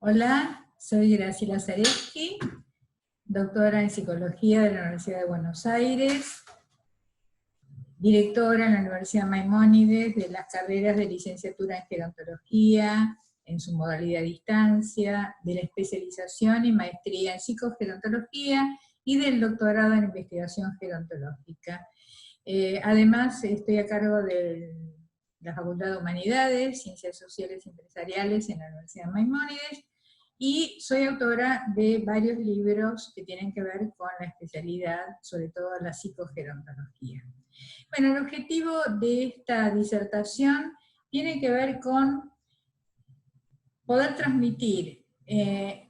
Hola, soy Graciela Zareski, doctora en Psicología de la Universidad de Buenos Aires, directora en la Universidad Maimónides de las carreras de licenciatura en Gerontología, en su modalidad a distancia, de la especialización y maestría en psicogerontología y del doctorado en investigación gerontológica. Además, estoy a cargo de la Facultad de Humanidades, Ciencias Sociales y Empresariales en la Universidad Maimónides, y soy autora de varios libros que tienen que ver con la especialidad, sobre todo la psicogerontología. Bueno, el objetivo de esta disertación tiene que ver con poder transmitir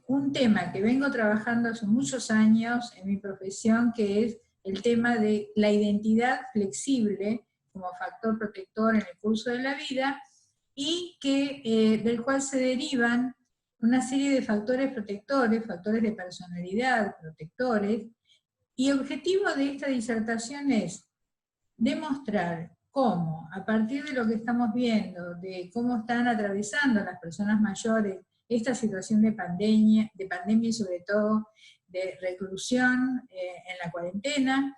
un tema que vengo trabajando hace muchos años en mi profesión, que es el tema de la identidad flexible como factor protector en el curso de la vida, y del cual se derivan una serie de factores protectores, factores de personalidad protectores, y el objetivo de esta disertación es demostrar cómo, a partir de lo que estamos viendo, de cómo están atravesando las personas mayores esta situación de pandemia y sobre todo de reclusión en la cuarentena,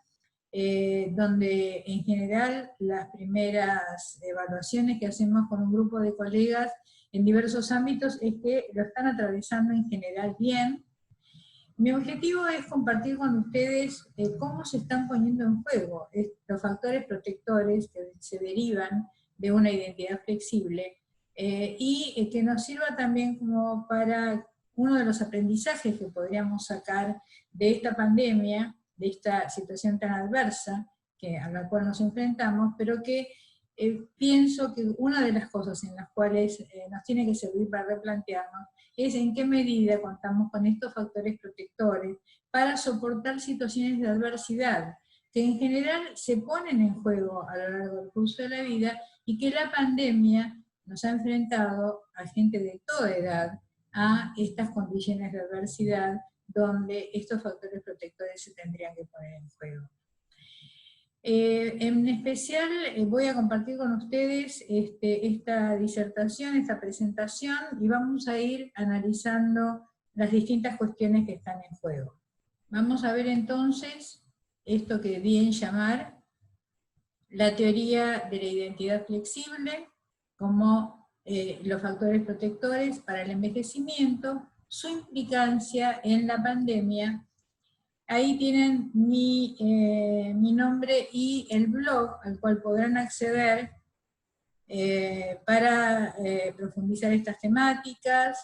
donde en general las primeras evaluaciones que hacemos con un grupo de colegas en diversos ámbitos es que lo están atravesando en general bien. Mi objetivo es compartir con ustedes cómo se están poniendo en juego los factores protectores que se derivan de una identidad flexible, y que nos sirva también como para uno de los aprendizajes que podríamos sacar de esta pandemia, de esta situación tan adversa a la cual nos enfrentamos, pero que pienso que una de las cosas en las cuales nos tiene que servir para replantearnos es en qué medida contamos con estos factores protectores para soportar situaciones de adversidad, que en general se ponen en juego a lo largo del curso de la vida, y que la pandemia nos ha enfrentado a gente de toda edad a estas condiciones de adversidad donde estos factores protectores se tendrían que poner en juego. En especial voy a compartir con ustedes esta disertación, esta presentación, y vamos a ir analizando las distintas cuestiones que están en juego. Vamos a ver entonces esto que di en llamar la teoría de la identidad flexible, como los factores protectores para el envejecimiento, su implicancia en la pandemia. Ahí tienen mi nombre y el blog al cual podrán acceder para profundizar estas temáticas,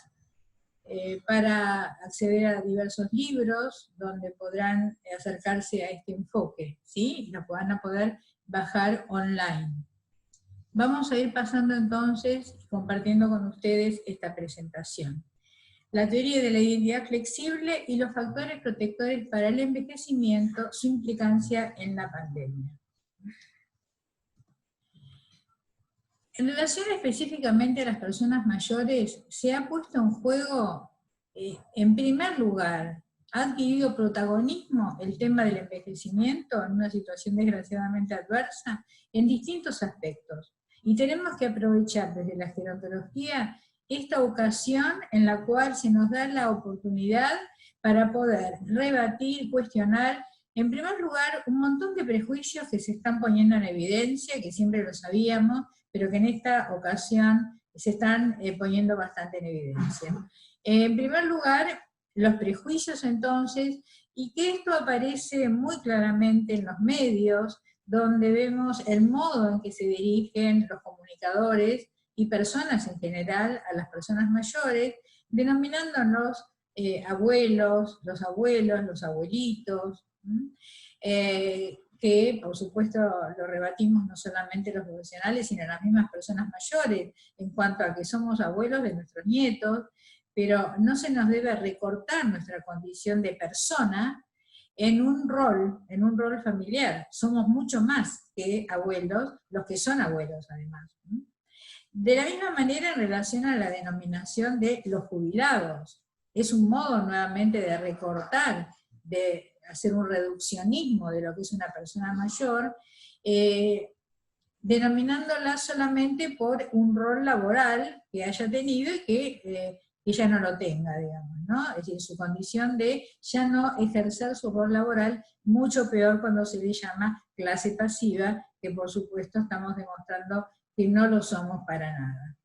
para acceder a diversos libros donde podrán acercarse a este enfoque, ¿sí? Lo van a poder bajar online. Vamos a ir pasando entonces y compartiendo con ustedes esta presentación. La teoría de la identidad flexible y los factores protectores para el envejecimiento, su implicancia en la pandemia. En relación específicamente a las personas mayores, se ha puesto en juego, en primer lugar, ha adquirido protagonismo el tema del envejecimiento en una situación desgraciadamente adversa en distintos aspectos. Y tenemos que aprovechar desde la gerontología esta ocasión en la cual se nos da la oportunidad para poder rebatir, cuestionar, en primer lugar, un montón de prejuicios que se están poniendo en evidencia, que siempre lo sabíamos, pero que en esta ocasión se están poniendo bastante en evidencia. En primer lugar, los prejuicios entonces, y que esto aparece muy claramente en los medios, donde vemos el modo en que se dirigen los comunicadores y personas en general a las personas mayores, denominándonos abuelos, los abuelitos, que por supuesto lo rebatimos no solamente los profesionales, sino las mismas personas mayores, en cuanto a que somos abuelos de nuestros nietos, pero no se nos debe recortar nuestra condición de persona en un rol familiar. Somos mucho más que abuelos, los que son abuelos además. De la misma manera en relación a la denominación de los jubilados, es un modo nuevamente de recortar, de hacer un reduccionismo de lo que es una persona mayor, denominándola solamente por un rol laboral que haya tenido y que que ya no lo tenga, digamos, ¿no? Es decir, su condición de ya no ejercer su rol laboral, mucho peor cuando se le llama clase pasiva, que por supuesto estamos demostrando que no lo somos para nada.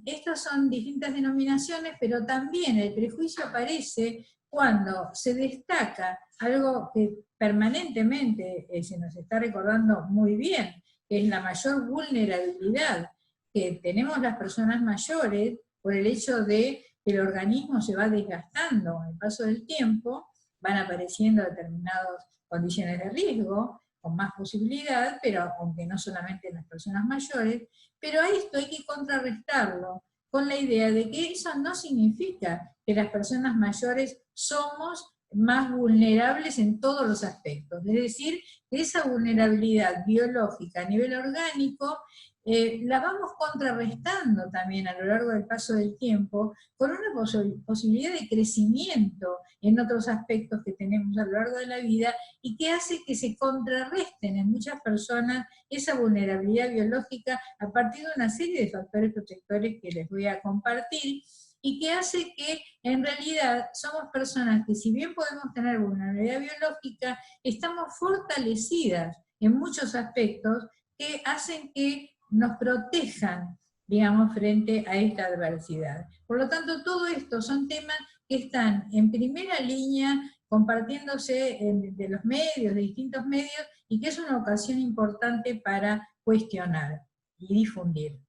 Estas son distintas denominaciones, pero también el prejuicio aparece cuando se destaca algo que permanentemente se nos está recordando muy bien, que es la mayor vulnerabilidad que tenemos las personas mayores por el hecho de que el organismo se va desgastando con el paso del tiempo, van apareciendo determinadas condiciones de riesgo, con más posibilidad, pero aunque no solamente en las personas mayores, pero a esto hay que contrarrestarlo con la idea de que eso no significa que las personas mayores somos más vulnerables en todos los aspectos. Es decir, que esa vulnerabilidad biológica a nivel orgánico la vamos contrarrestando también a lo largo del paso del tiempo con una posibilidad de crecimiento en otros aspectos que tenemos a lo largo de la vida y que hace que se contrarresten en muchas personas esa vulnerabilidad biológica a partir de una serie de factores protectores que les voy a compartir, y que hace que en realidad somos personas que, si bien podemos tener vulnerabilidad biológica, estamos fortalecidas en muchos aspectos que hacen que nos protejan, digamos, frente a esta adversidad. Por lo tanto, todo esto son temas que están en primera línea compartiéndose de los medios, de distintos medios, y que es una ocasión importante para cuestionar y difundir.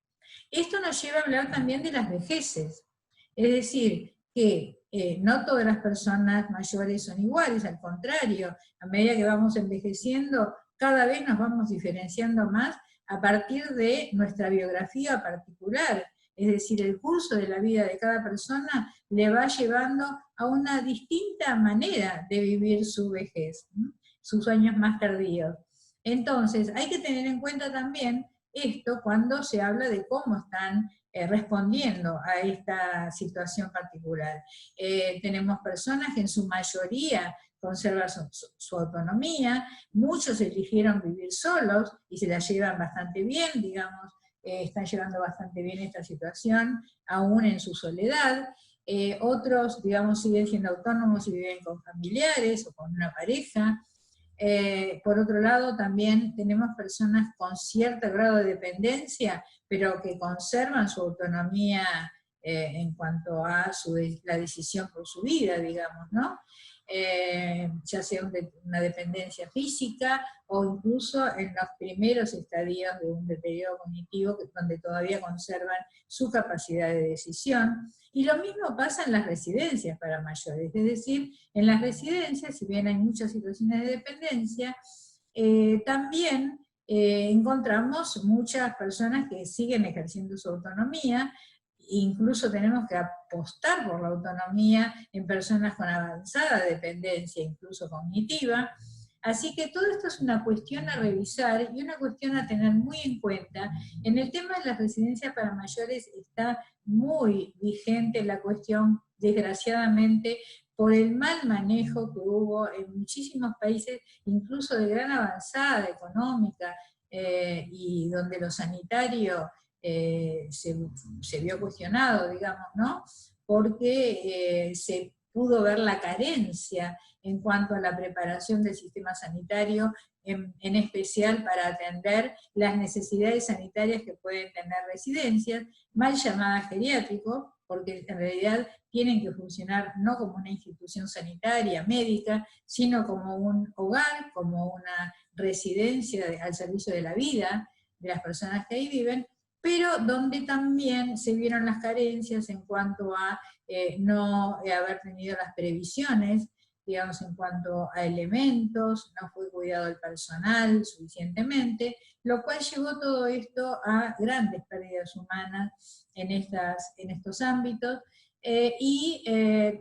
Esto nos lleva a hablar también de las vejeces, es decir, que no todas las personas mayores son iguales, al contrario, a medida que vamos envejeciendo, cada vez nos vamos diferenciando más a partir de nuestra biografía particular, es decir, el curso de la vida de cada persona le va llevando a una distinta manera de vivir su vejez, sus años más tardíos. Entonces, hay que tener en cuenta también esto cuando se habla de cómo están respondiendo a esta situación particular. Tenemos personas que en su mayoría conservan su autonomía, muchos eligieron vivir solos y se la llevan bastante bien, digamos, están llevando bastante bien esta situación, aún en su soledad. Otros, digamos, siguen siendo autónomos y viven con familiares o con una pareja. Por otro lado, también tenemos personas con cierto grado de dependencia, pero que conservan su autonomía en cuanto a la decisión por su vida, digamos, ¿no? Ya sea una dependencia física o incluso en los primeros estadios de un deterioro cognitivo, donde todavía conservan su capacidad de decisión. Y lo mismo pasa en las residencias para mayores, es decir, en las residencias, si bien hay muchas situaciones de dependencia, también encontramos muchas personas que siguen ejerciendo su autonomía. Incluso tenemos que apostar por la autonomía en personas con avanzada dependencia, incluso cognitiva. Así que todo esto es una cuestión a revisar y una cuestión a tener muy en cuenta. En el tema de las residencias para mayores está muy vigente la cuestión, desgraciadamente, por el mal manejo que hubo en muchísimos países, incluso de gran avanzada económica, y donde lo sanitario se vio cuestionado, digamos, ¿no? Porque se pudo ver la carencia en cuanto a la preparación del sistema sanitario, en especial para atender las necesidades sanitarias que pueden tener residencias, mal llamadas geriátrico, porque en realidad tienen que funcionar no como una institución sanitaria, médica, sino como un hogar, como una residencia al servicio de la vida de las personas que ahí viven, pero donde también se vieron las carencias en cuanto a no haber tenido las previsiones, digamos, en cuanto a elementos, no fue cuidado el personal suficientemente, lo cual llevó todo esto a grandes pérdidas humanas en estos ámbitos, y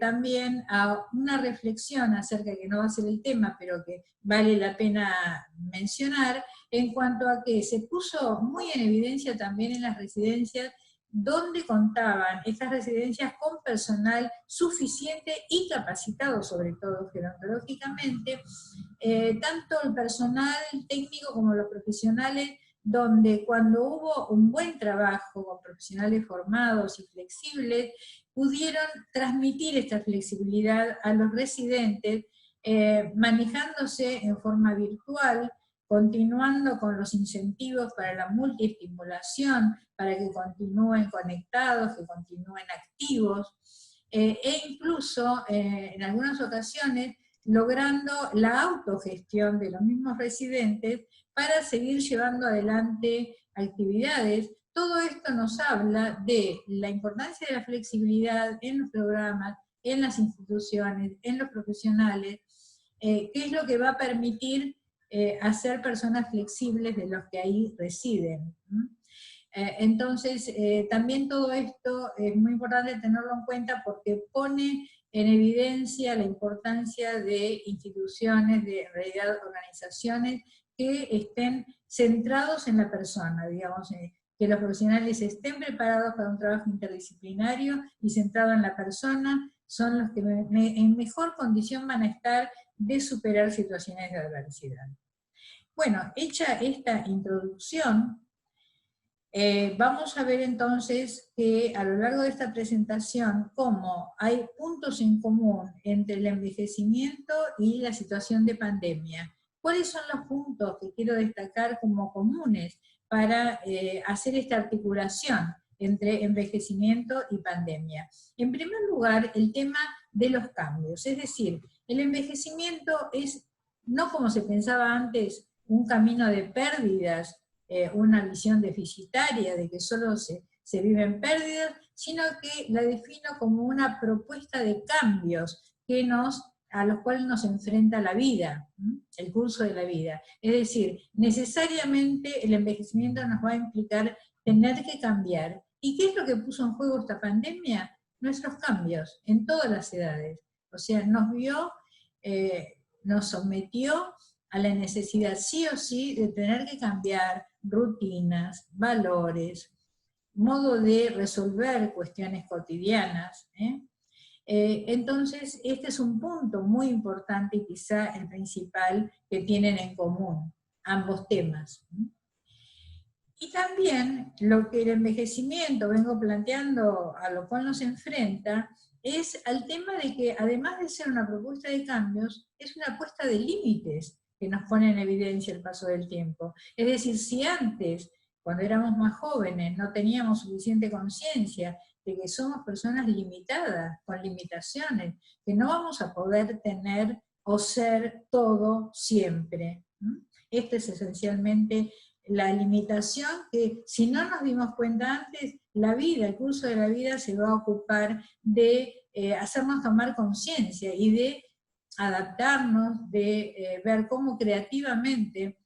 también a una reflexión acerca, que no va a ser el tema, pero que vale la pena mencionar, en cuanto a que se puso muy en evidencia también en las residencias, donde contaban estas residencias con personal suficiente y capacitado, sobre todo gerontológicamente, tanto el personal técnico como los profesionales donde cuando hubo un buen trabajo con profesionales formados y flexibles, pudieron transmitir esta flexibilidad a los residentes, manejándose en forma virtual, continuando con los incentivos para la multiestimulación, para que continúen conectados, que continúen activos, e incluso en algunas ocasiones logrando la autogestión de los mismos residentes para seguir llevando adelante actividades. Todo esto nos habla de la importancia de la flexibilidad en los programas, en las instituciones, en los profesionales, que es lo que va a permitir hacer personas flexibles de los que ahí residen. Entonces, también todo esto es muy importante tenerlo en cuenta porque pone en evidencia la importancia de instituciones, de en realidad organizaciones que estén centrados en la persona, digamos, que los profesionales estén preparados para un trabajo interdisciplinario y centrado en la persona, son los que en mejor condición van a estar de superar situaciones de adversidad. Bueno, hecha esta introducción, vamos a ver entonces que a lo largo de esta presentación cómo hay puntos en común entre el envejecimiento y la situación de pandemia. ¿Cuáles son los puntos que quiero destacar como comunes para hacer esta articulación entre envejecimiento y pandemia? En primer lugar, el tema de los cambios, es decir, el envejecimiento es, no como se pensaba antes, un camino de pérdidas, una visión deficitaria de que solo se viven pérdidas, sino que la defino como una propuesta de cambios a los cuales nos enfrenta la vida, el curso de la vida. Es decir, necesariamente el envejecimiento nos va a implicar tener que cambiar. ¿Y qué es lo que puso en juego esta pandemia? Nuestros cambios en todas las edades. O sea, nos sometió a la necesidad sí o sí de tener que cambiar rutinas, valores, modo de resolver cuestiones cotidianas. Entonces, este es un punto muy importante y quizá el principal que tienen en común ambos temas. Y también lo que el envejecimiento, vengo planteando, a lo cual nos enfrenta, es al tema de que además de ser una propuesta de cambios, es una apuesta de límites que nos pone en evidencia el paso del tiempo. Es decir, si antes, cuando éramos más jóvenes, no teníamos suficiente conciencia de que somos personas limitadas, con limitaciones, que no vamos a poder tener o ser todo siempre. Este es esencialmente la limitación que, si no nos dimos cuenta antes, la vida, el curso de la vida se va a ocupar de hacernos tomar conciencia y de adaptarnos, de ver cómo creativamente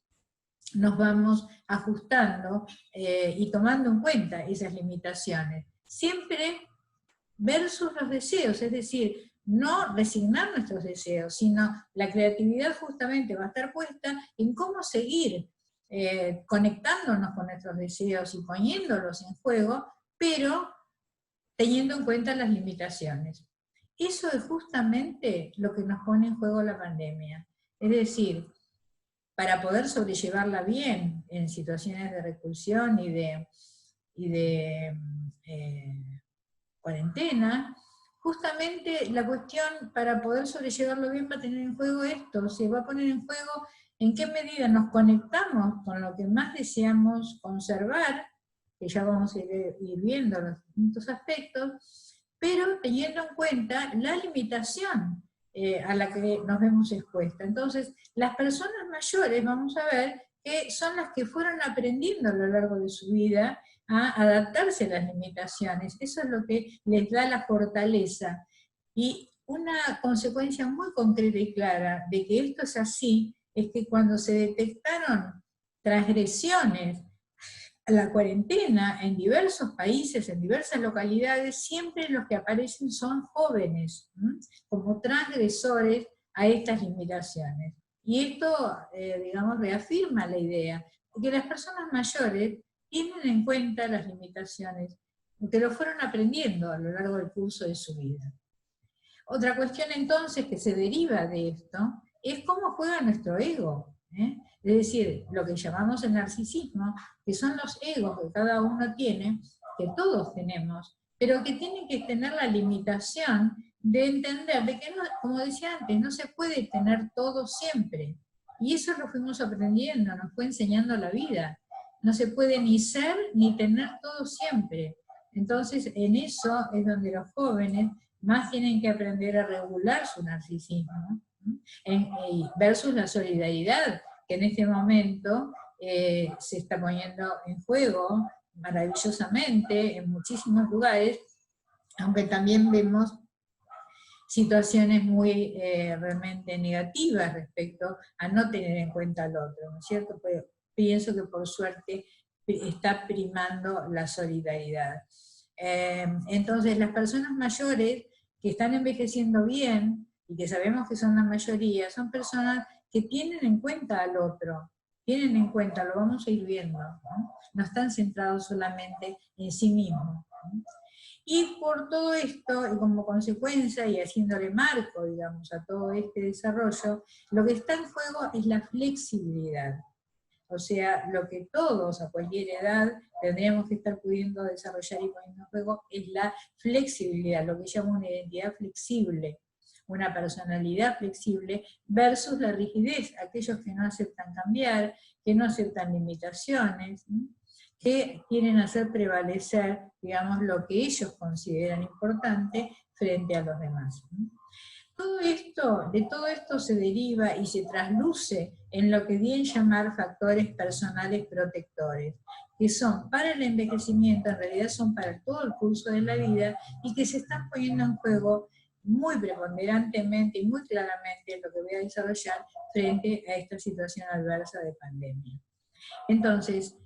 nos vamos ajustando y tomando en cuenta esas limitaciones. Siempre versus los deseos, es decir, no resignar nuestros deseos, sino la creatividad justamente va a estar puesta en cómo seguir conectándonos con nuestros deseos y poniéndolos en juego, pero teniendo en cuenta las limitaciones. Eso es justamente lo que nos pone en juego la pandemia. Es decir, para poder sobrellevarla bien en situaciones de reclusión y de cuarentena, justamente la cuestión para poder sobrellevarlo bien va a tener en juego esto, se va a poner en juego en qué medida nos conectamos con lo que más deseamos conservar, que ya vamos a ir viendo los distintos aspectos, pero teniendo en cuenta la limitación a la que nos vemos expuestas. Entonces, las personas mayores, vamos a ver, que son las que fueron aprendiendo a lo largo de su vida a adaptarse a las limitaciones. Eso es lo que les da la fortaleza. Y una consecuencia muy concreta y clara de que esto es así, es que cuando se detectaron transgresiones a la cuarentena en diversos países, en diversas localidades, siempre los que aparecen son jóvenes, como transgresores a estas limitaciones. Y esto, digamos, reafirma la idea, porque las personas mayores tienen en cuenta las limitaciones, porque lo fueron aprendiendo a lo largo del curso de su vida. Otra cuestión entonces que se deriva de esto es cómo juega nuestro ego. Es decir, lo que llamamos el narcisismo, que son los egos que cada uno tiene, que todos tenemos, pero que tienen que tener la limitación de entender de que, no, como decía antes, no se puede tener todo siempre. Y eso lo fuimos aprendiendo, nos fue enseñando la vida. No se puede ni ser ni tener todo siempre. Entonces, en eso es donde los jóvenes más tienen que aprender a regular su narcisismo, versus la solidaridad, que en este momento se está poniendo en juego maravillosamente en muchísimos lugares, aunque también vemos situaciones muy realmente negativas respecto a no tener en cuenta al otro, ¿no es cierto? Pero pienso que por suerte está primando la solidaridad. Entonces las personas mayores que están envejeciendo bien, y que sabemos que son la mayoría, son personas que tienen en cuenta al otro, tienen en cuenta, lo vamos a ir viendo, no están centrados solamente en sí mismos. Y por todo esto, y como consecuencia, y haciéndole marco, digamos, a todo este desarrollo, lo que está en juego es la flexibilidad. O sea, lo que todos, a cualquier edad, tendríamos que estar pudiendo desarrollar y poniendo en juego es la flexibilidad, lo que llamo una identidad flexible, una personalidad flexible, versus la rigidez, aquellos que no aceptan cambiar, que no aceptan limitaciones, que quieren hacer prevalecer, digamos, lo que ellos consideran importante frente a los demás. De todo esto se deriva y se trasluce en lo que bien llamar factores personales protectores, que son para el envejecimiento, en realidad son para todo el curso de la vida, y que se están poniendo en juego muy preponderantemente y muy claramente en lo que voy a desarrollar frente a esta situación adversa de pandemia. Entonces,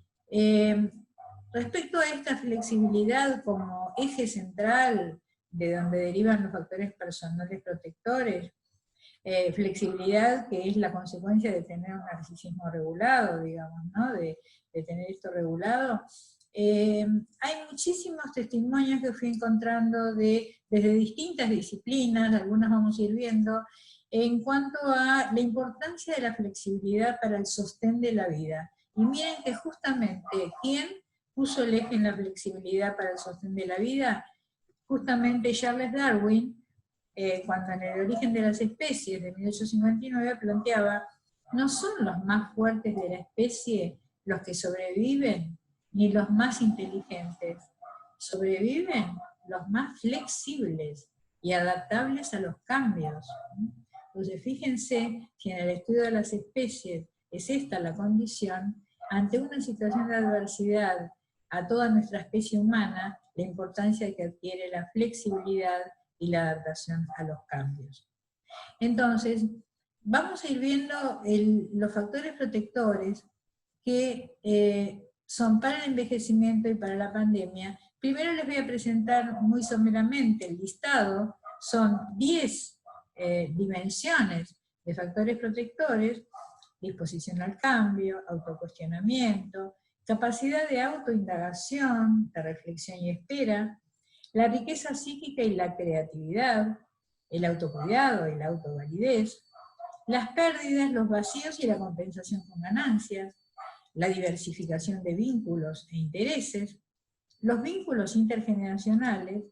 respecto a esta flexibilidad como eje central de donde derivan los factores personales protectores, flexibilidad que es la consecuencia de tener un narcisismo regulado, digamos, ¿no? de tener esto regulado, hay muchísimos testimonios que fui encontrando desde distintas disciplinas, algunas vamos a ir viendo, en cuanto a la importancia de la flexibilidad para el sostén de la vida. Y miren que justamente, ¿quién puso el eje en la flexibilidad para el sostén de la vida? Justamente Charles Darwin, cuando en El origen de las especies, de 1859, planteaba, no son los más fuertes de la especie los que sobreviven, ni los más inteligentes. Sobreviven los más flexibles y adaptables a los cambios. Entonces, fíjense si en el estudio de las especies es esta la condición, ante una situación de adversidad a toda nuestra especie humana, la importancia que adquiere la flexibilidad y la adaptación a los cambios. Entonces, vamos a ir viendo los factores protectores que son para el envejecimiento y para la pandemia. Primero les voy a presentar muy someramente el listado, son 10 dimensiones de factores protectores: disposición al cambio, autocuestionamiento, capacidad de autoindagación, de reflexión y espera, la riqueza psíquica y la creatividad, el autocuidado y la autovalidez, las pérdidas, los vacíos y la compensación con ganancias, la diversificación de vínculos e intereses, los vínculos intergeneracionales,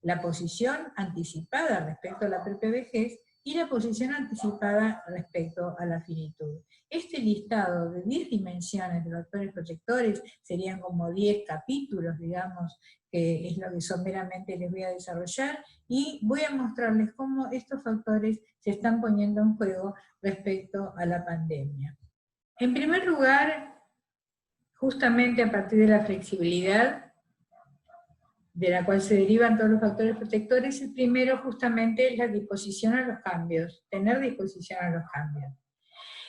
la posición anticipada respecto a la propia vejez y la posición anticipada respecto a la finitud. Este listado de 10 dimensiones de factores protectores serían como 10 capítulos, digamos, que es lo que someramente les voy a desarrollar, y voy a mostrarles cómo estos factores se están poniendo en juego respecto a la pandemia. En primer lugar, justamente a partir de la flexibilidad, de la cual se derivan todos los factores protectores, el primero justamente es la disposición a los cambios, tener disposición a los cambios.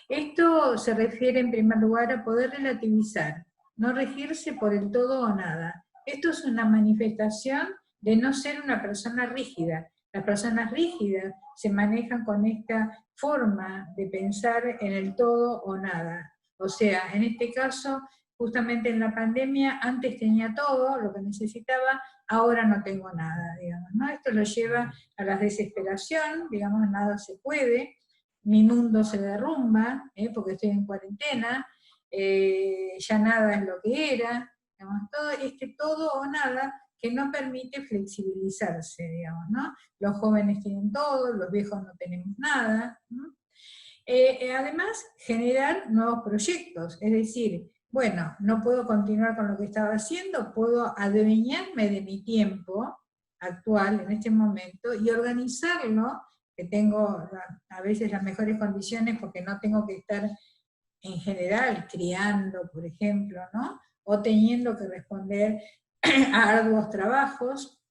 Esto se refiere en primer lugar a poder relativizar, no regirse por el todo o nada. Esto es una manifestación de no ser una persona rígida. Las personas rígidas se manejan con esta forma de pensar en el todo o nada. O sea, en este caso, justamente en la pandemia, antes tenía todo lo que necesitaba, ahora no tengo nada, digamos, ¿no? Esto lo lleva a la desesperación, digamos, nada se puede, mi mundo se derrumba, porque estoy en cuarentena, ya nada es lo que era, digamos, todo este todo o nada que no permite flexibilizarse, digamos, ¿no? Los jóvenes tienen todo, los viejos no tenemos nada, ¿no? Además, generar nuevos proyectos, es decir, bueno, no puedo continuar con lo que estaba haciendo, puedo adueñarme de mi tiempo actual, en este momento, y organizarlo, que tengo a veces las mejores condiciones porque no tengo que estar en general criando, por ejemplo, ¿no? O teniendo que responder a arduos trabajos.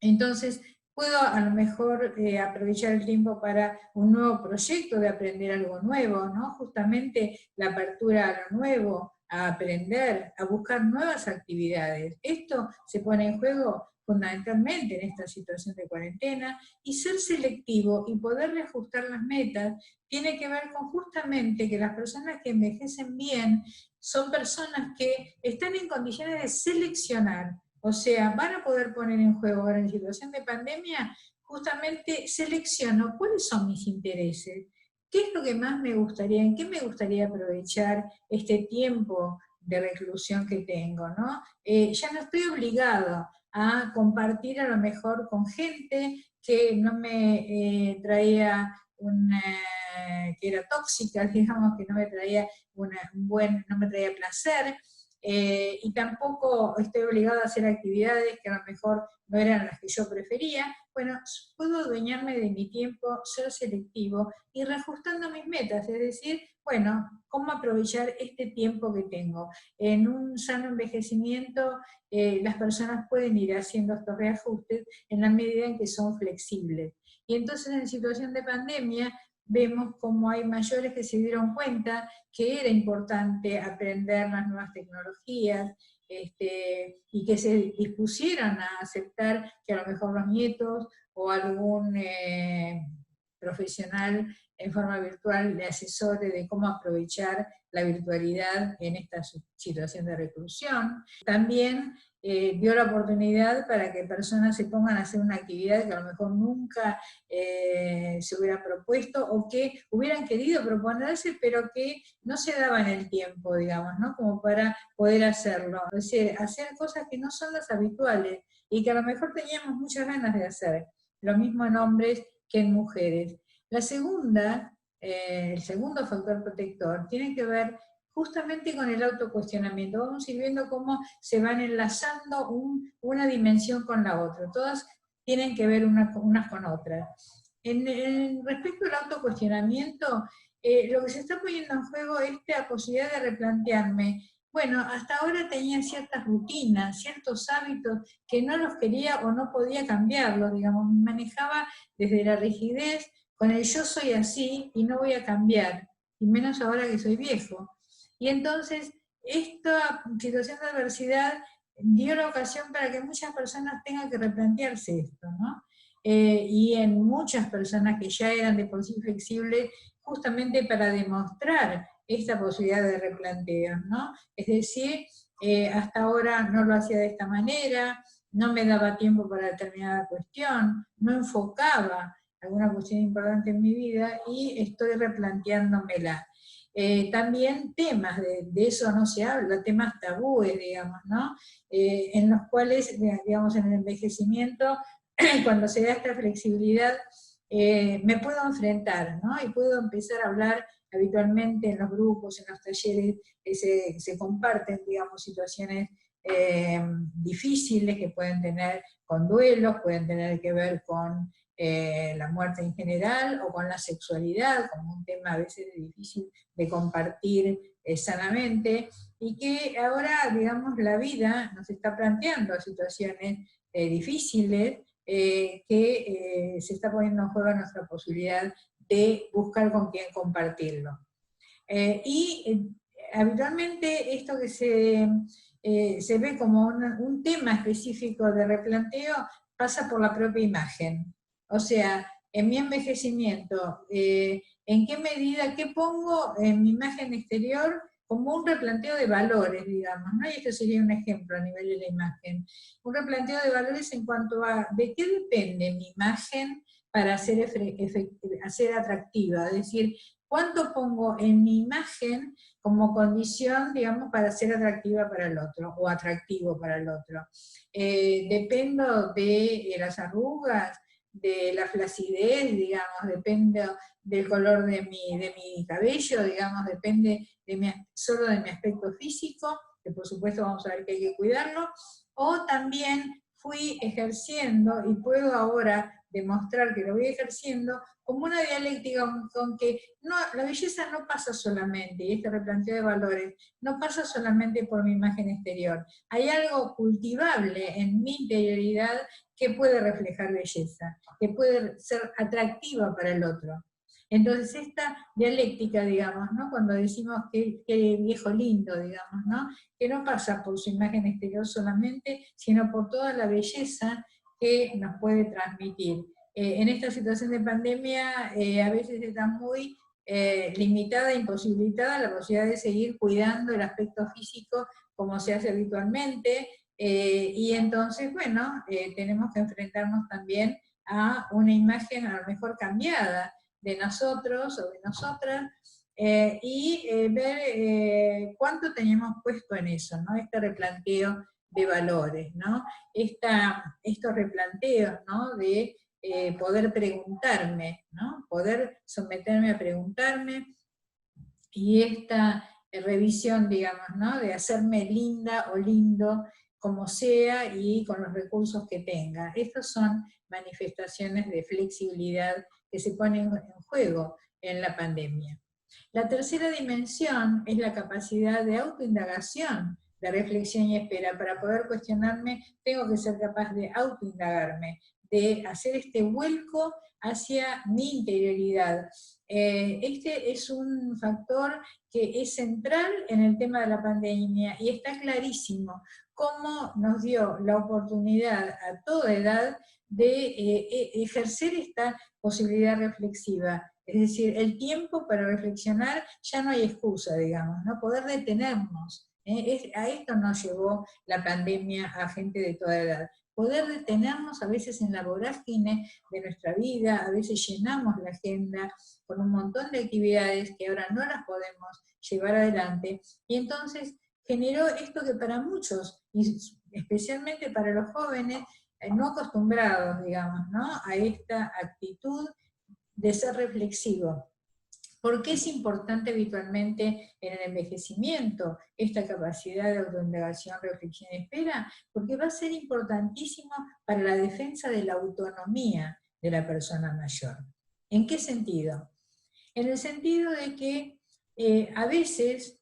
Entonces, puedo a lo mejor aprovechar el tiempo para un nuevo proyecto de aprender algo nuevo, ¿no? Justamente la apertura a lo nuevo, a aprender, a buscar nuevas actividades. Esto se pone en juego fundamentalmente en esta situación de cuarentena, y ser selectivo y poder reajustar las metas tiene que ver con justamente que las personas que envejecen bien son personas que están en condiciones de seleccionar. O sea, van a poder poner en juego ahora en situación de pandemia, justamente selecciono cuáles son mis intereses, qué es lo que más me gustaría, en qué me gustaría aprovechar este tiempo de reclusión que tengo, ¿no? Ya no estoy obligado a compartir a lo mejor con gente que no me traía que era tóxica, digamos, que no me traía no me traía placer, y tampoco estoy obligada a hacer actividades que a lo mejor no eran las que yo prefería. Bueno, puedo adueñarme de mi tiempo, ser selectivo y reajustando mis metas, es decir, bueno, cómo aprovechar este tiempo que tengo. En un sano envejecimiento, las personas pueden ir haciendo estos reajustes en la medida en que son flexibles. Y entonces en situación de pandemia, vemos cómo hay mayores que se dieron cuenta que era importante aprender las nuevas tecnologías, y que se dispusieron a aceptar que a lo mejor los nietos o algún profesional en forma virtual le asesore de cómo aprovechar la virtualidad en esta situación de reclusión. También dio la oportunidad para que personas se pongan a hacer una actividad que a lo mejor nunca se hubiera propuesto o que hubieran querido proponerse, pero que no se daban el tiempo, digamos, ¿no? Como para poder hacerlo. Es decir, hacer cosas que no son las habituales y que a lo mejor teníamos muchas ganas de hacer. Lo mismo en hombres que en mujeres. La segunda, el segundo factor protector tiene que ver justamente con el autocuestionamiento. Vamos a ir viendo cómo se van enlazando una dimensión con la otra. Todas tienen que ver unas con otras. Respecto al autocuestionamiento, lo que se está poniendo en juego es la posibilidad de replantearme, bueno, hasta ahora tenía ciertas rutinas, ciertos hábitos que no los quería o no podía cambiarlos, digamos, me manejaba desde la rigidez, con el yo soy así y no voy a cambiar, y menos ahora que soy viejo. Y entonces, esta situación de adversidad dio la ocasión para que muchas personas tengan que replantearse esto, ¿no? Y en muchas personas que ya eran de por sí flexibles, justamente para demostrar esta posibilidad de replanteo, ¿no? Es decir, hasta ahora no lo hacía de esta manera, no me daba tiempo para determinada cuestión, no enfocaba alguna cuestión importante en mi vida y estoy replanteándomela. También temas, de eso no se habla, temas tabúes, digamos, ¿no? En los cuales, digamos, en el envejecimiento, cuando se da esta flexibilidad, me puedo enfrentar, ¿no? Y puedo empezar a hablar habitualmente en los grupos, en los talleres, que se comparten, digamos, situaciones difíciles que pueden tener con duelos, pueden tener que ver con la muerte en general, o con la sexualidad, como un tema a veces difícil de compartir sanamente, y que ahora, digamos, la vida nos está planteando situaciones difíciles, que se está poniendo en juego nuestra posibilidad de buscar con quién compartirlo. Habitualmente esto que se ve como un tema específico de replanteo pasa por la propia imagen. O sea, en mi envejecimiento, ¿en qué medida, qué pongo en mi imagen exterior como un replanteo de valores, digamos, ¿no? Y esto sería un ejemplo a nivel de la imagen. Un replanteo de valores en cuanto a de qué depende mi imagen para hacer atractiva, es decir, cuánto pongo en mi imagen como condición, digamos, para ser atractiva para el otro, o atractivo para el otro. Dependo de las arrugas, de la flacidez, digamos, depende del color de mi cabello, digamos, depende solo de mi aspecto físico, que por supuesto vamos a ver que hay que cuidarlo, o también fui ejerciendo, y puedo ahora demostrar que lo voy ejerciendo, como una dialéctica con que no, la belleza no pasa solamente, y este replanteo de valores, no pasa solamente por mi imagen exterior. Hay algo cultivable en mi interioridad que puede reflejar belleza, que puede ser atractiva para el otro. Entonces esta dialéctica, digamos, ¿no? Cuando decimos que viejo lindo, digamos, ¿no? Que no pasa por su imagen exterior solamente, sino por toda la belleza que nos puede transmitir. En esta situación de pandemia a veces está muy limitada, imposibilitada la posibilidad de seguir cuidando el aspecto físico como se hace habitualmente, y entonces, bueno, tenemos que enfrentarnos también a una imagen a lo mejor cambiada de nosotros o de nosotras, y ver cuánto teníamos puesto en eso, ¿no? Este replanteo de valores, ¿no? Estos replanteos, ¿no? De poder preguntarme, ¿no? Poder someterme a preguntarme, y esta revisión, digamos, ¿no? De hacerme linda o lindo como sea y con los recursos que tenga. Estas son manifestaciones de flexibilidad que se ponen en juego en la pandemia. La tercera dimensión es la capacidad de autoindagación, de reflexión y espera. Para poder cuestionarme, tengo que ser capaz de autoindagarme, de hacer este vuelco hacia mi interioridad. Este es un factor que es central en el tema de la pandemia, y está clarísimo cómo nos dio la oportunidad a toda edad de ejercer esta posibilidad reflexiva. Es decir, el tiempo para reflexionar, ya no hay excusa, digamos, ¿no? Poder detenernos. A esto nos llevó la pandemia a gente de toda edad. Poder detenernos a veces en la vorágine de nuestra vida, a veces llenamos la agenda con un montón de actividades que ahora no las podemos llevar adelante, y entonces generó esto que para muchos, y especialmente para los jóvenes, no acostumbrados, digamos, ¿no? A esta actitud de ser reflexivo. ¿Por qué es importante habitualmente en el envejecimiento esta capacidad de autoindagación, reflexión y espera? Porque va a ser importantísimo para la defensa de la autonomía de la persona mayor. ¿En qué sentido? En el sentido de que a veces,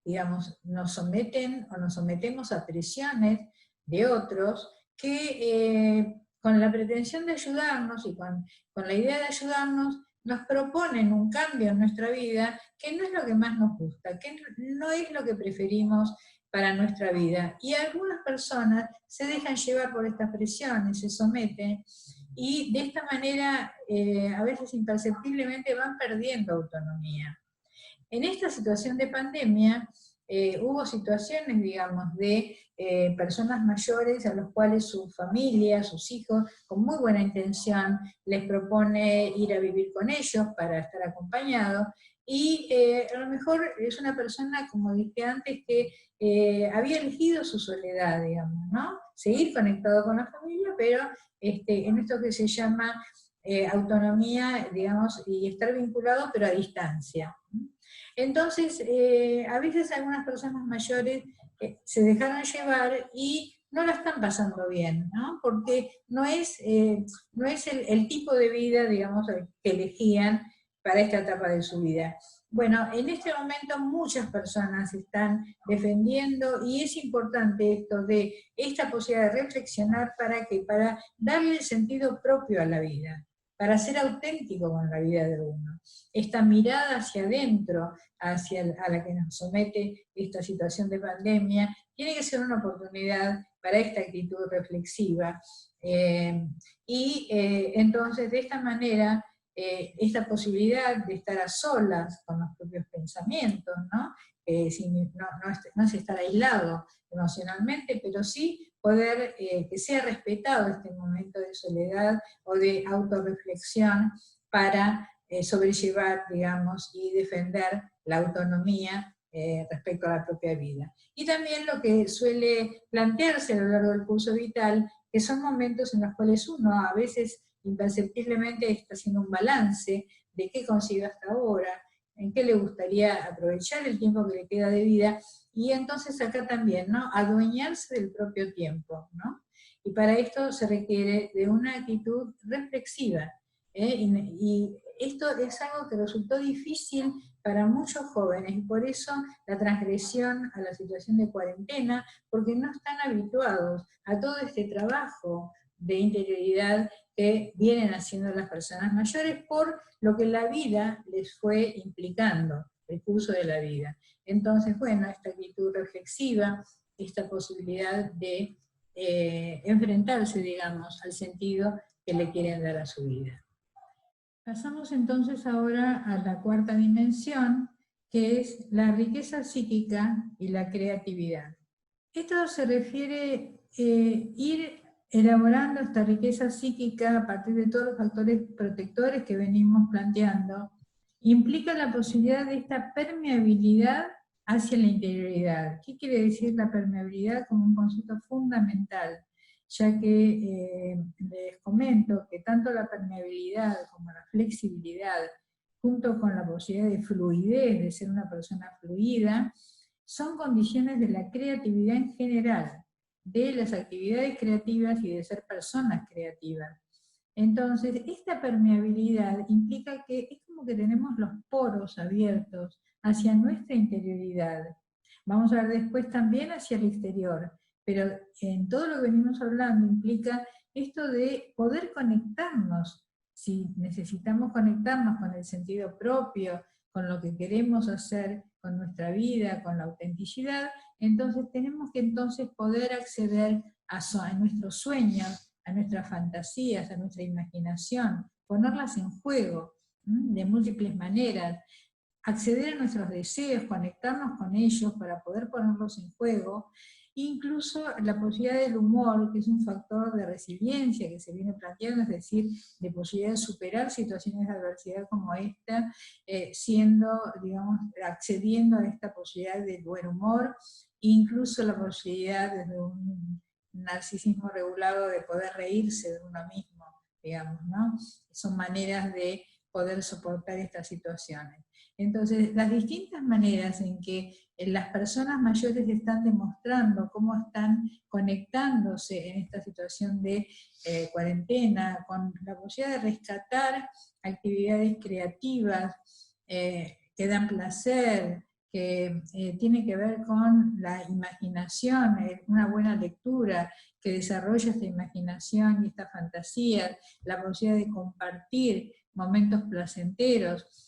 digamos, nos someten o nos sometemos a presiones de otros que con la pretensión de ayudarnos y con la idea de ayudarnos, nos proponen un cambio en nuestra vida que no es lo que más nos gusta, que no es lo que preferimos para nuestra vida. Y algunas personas se dejan llevar por estas presiones, se someten, y de esta manera a veces imperceptiblemente van perdiendo autonomía. En esta situación de pandemia hubo situaciones, digamos, de personas mayores a los cuales su familia, sus hijos, con muy buena intención, les propone ir a vivir con ellos para estar acompañados, y a lo mejor es una persona, como dije antes, que había elegido su soledad, digamos, ¿no? Seguir conectado con la familia, pero en esto que se llama autonomía, digamos, y estar vinculado, pero a distancia. Entonces, a veces algunas personas mayores se dejaron llevar y no la están pasando bien, ¿no? Porque no es el tipo de vida, digamos, que elegían para esta etapa de su vida. Bueno, en este momento muchas personas están defendiendo, y es importante esto de esta posibilidad de reflexionar para darle el sentido propio a la vida, para ser auténtico con la vida de uno. Esta mirada hacia adentro, a la que nos somete esta situación de pandemia, tiene que ser una oportunidad para esta actitud reflexiva. Entonces, de esta manera, esta posibilidad de estar a solas con los propios pensamientos, ¿no? no es estar aislado emocionalmente, pero sí poder que sea respetado este momento de soledad o de autorreflexión para sobrellevar, digamos, y defender la autonomía respecto a la propia vida. Y también lo que suele plantearse a lo largo del curso vital, que son momentos en los cuales uno a veces imperceptiblemente está haciendo un balance de qué consiguió hasta ahora, en qué le gustaría aprovechar el tiempo que le queda de vida, y entonces acá también, ¿no? Adueñarse del propio tiempo, ¿no? Y para esto se requiere de una actitud reflexiva, y esto es algo que resultó difícil para muchos jóvenes, y por eso la transgresión a la situación de cuarentena, porque no están habituados a todo este trabajo de interioridad que vienen haciendo las personas mayores por lo que la vida les fue implicando, el curso de la vida. Entonces, bueno, esta actitud reflexiva, esta posibilidad de enfrentarse, digamos, al sentido que le quieren dar a su vida. Pasamos entonces ahora a la cuarta dimensión, que es la riqueza psíquica y la creatividad. Esto se refiere a ir elaborando esta riqueza psíquica a partir de todos los factores protectores que venimos planteando. Implica la posibilidad de esta permeabilidad hacia la interioridad. ¿Qué quiere decir la permeabilidad como un concepto fundamental? Ya que les comento que tanto la permeabilidad como la flexibilidad, junto con la posibilidad de fluidez, de ser una persona fluida, son condiciones de la creatividad en general, de las actividades creativas y de ser personas creativas. Entonces, esta permeabilidad implica que es como que tenemos los poros abiertos hacia nuestra interioridad. Vamos a ver después también hacia el exterior, pero en todo lo que venimos hablando implica esto de poder conectarnos. Si necesitamos conectarnos con el sentido propio, con lo que queremos hacer con nuestra vida, con la autenticidad, entonces tenemos que entonces poder acceder a nuestros sueños, a nuestras fantasías, a nuestra imaginación, ponerlas en juego de múltiples maneras, acceder a nuestros deseos, conectarnos con ellos para poder ponerlos en juego. Incluso la posibilidad del humor, que es un factor de resiliencia que se viene planteando, es decir, de posibilidad de superar situaciones de adversidad como esta, digamos, accediendo a esta posibilidad del buen humor, incluso la posibilidad desde un narcisismo regulado de poder reírse de uno mismo, digamos, ¿no? Son maneras de poder soportar estas situaciones. Entonces, las distintas maneras en que las personas mayores están demostrando cómo están conectándose en esta situación de cuarentena, con la posibilidad de rescatar actividades creativas que dan placer, que tiene que ver con la imaginación, una buena lectura que desarrolla esta imaginación y esta fantasía, la posibilidad de compartir momentos placenteros,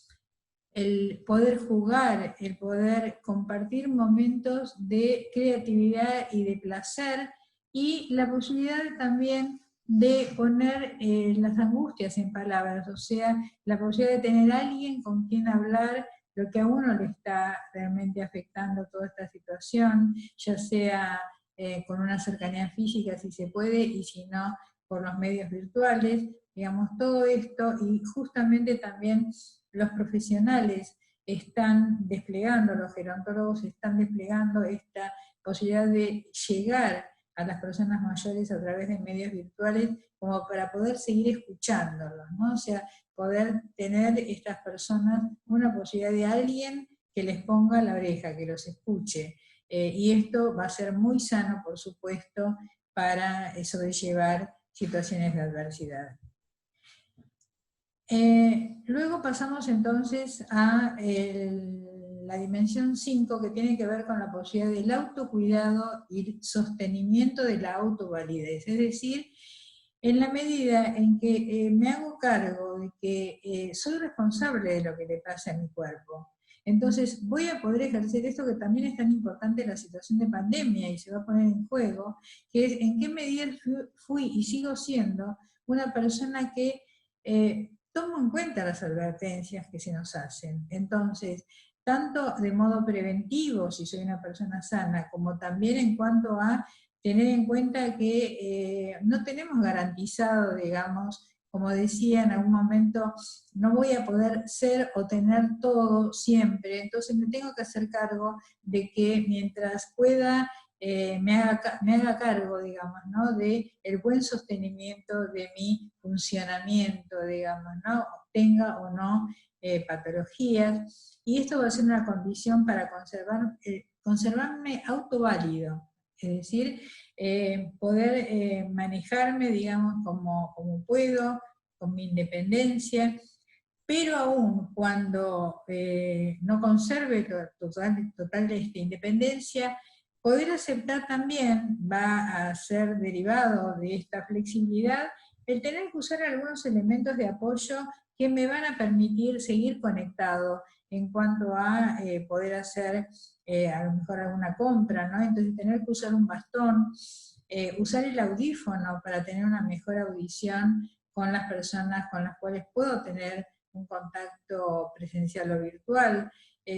el poder jugar, el poder compartir momentos de creatividad y de placer, y la posibilidad también de poner las angustias en palabras, o sea, la posibilidad de tener a alguien con quien hablar lo que a uno le está realmente afectando toda esta situación, ya sea con una cercanía física si se puede, y si no, por los medios virtuales, digamos, todo esto, y justamente también los profesionales están desplegando, los gerontólogos están desplegando esta posibilidad de llegar a las personas mayores a través de medios virtuales como para poder seguir escuchándolos, ¿no? O sea, poder tener estas personas una posibilidad de alguien que les ponga la oreja, que los escuche. Y esto va a ser muy sano, por supuesto, para sobrellevar situaciones de adversidad. Luego pasamos entonces a la dimensión 5, que tiene que ver con la posibilidad del autocuidado y sostenimiento de la autovalidez, es decir, en la medida en que me hago cargo de que soy responsable de lo que le pasa a mi cuerpo, entonces voy a poder ejercer esto que también es tan importante en la situación de pandemia y se va a poner en juego, que es en qué medida fui y sigo siendo una persona que tomo en cuenta las advertencias que se nos hacen. Entonces, tanto de modo preventivo, si soy una persona sana, como también en cuanto a tener en cuenta que no tenemos garantizado, digamos, como decía en algún momento, no voy a poder ser o tener todo siempre, entonces me tengo que hacer cargo de que mientras pueda, me haga cargo, digamos, ¿no?, de el buen sostenimiento de mi funcionamiento, digamos, ¿no?, tenga o no patologías, y esto va a ser una condición para conservarme autoválido, es decir, poder manejarme, digamos, como puedo, con mi independencia, pero aún cuando no conserve total independencia, poder aceptar también va a ser derivado de esta flexibilidad el tener que usar algunos elementos de apoyo que me van a permitir seguir conectado en cuanto a poder hacer a lo mejor alguna compra, ¿no? Entonces tener que usar un bastón, usar el audífono para tener una mejor audición con las personas con las cuales puedo tener un contacto presencial o virtual.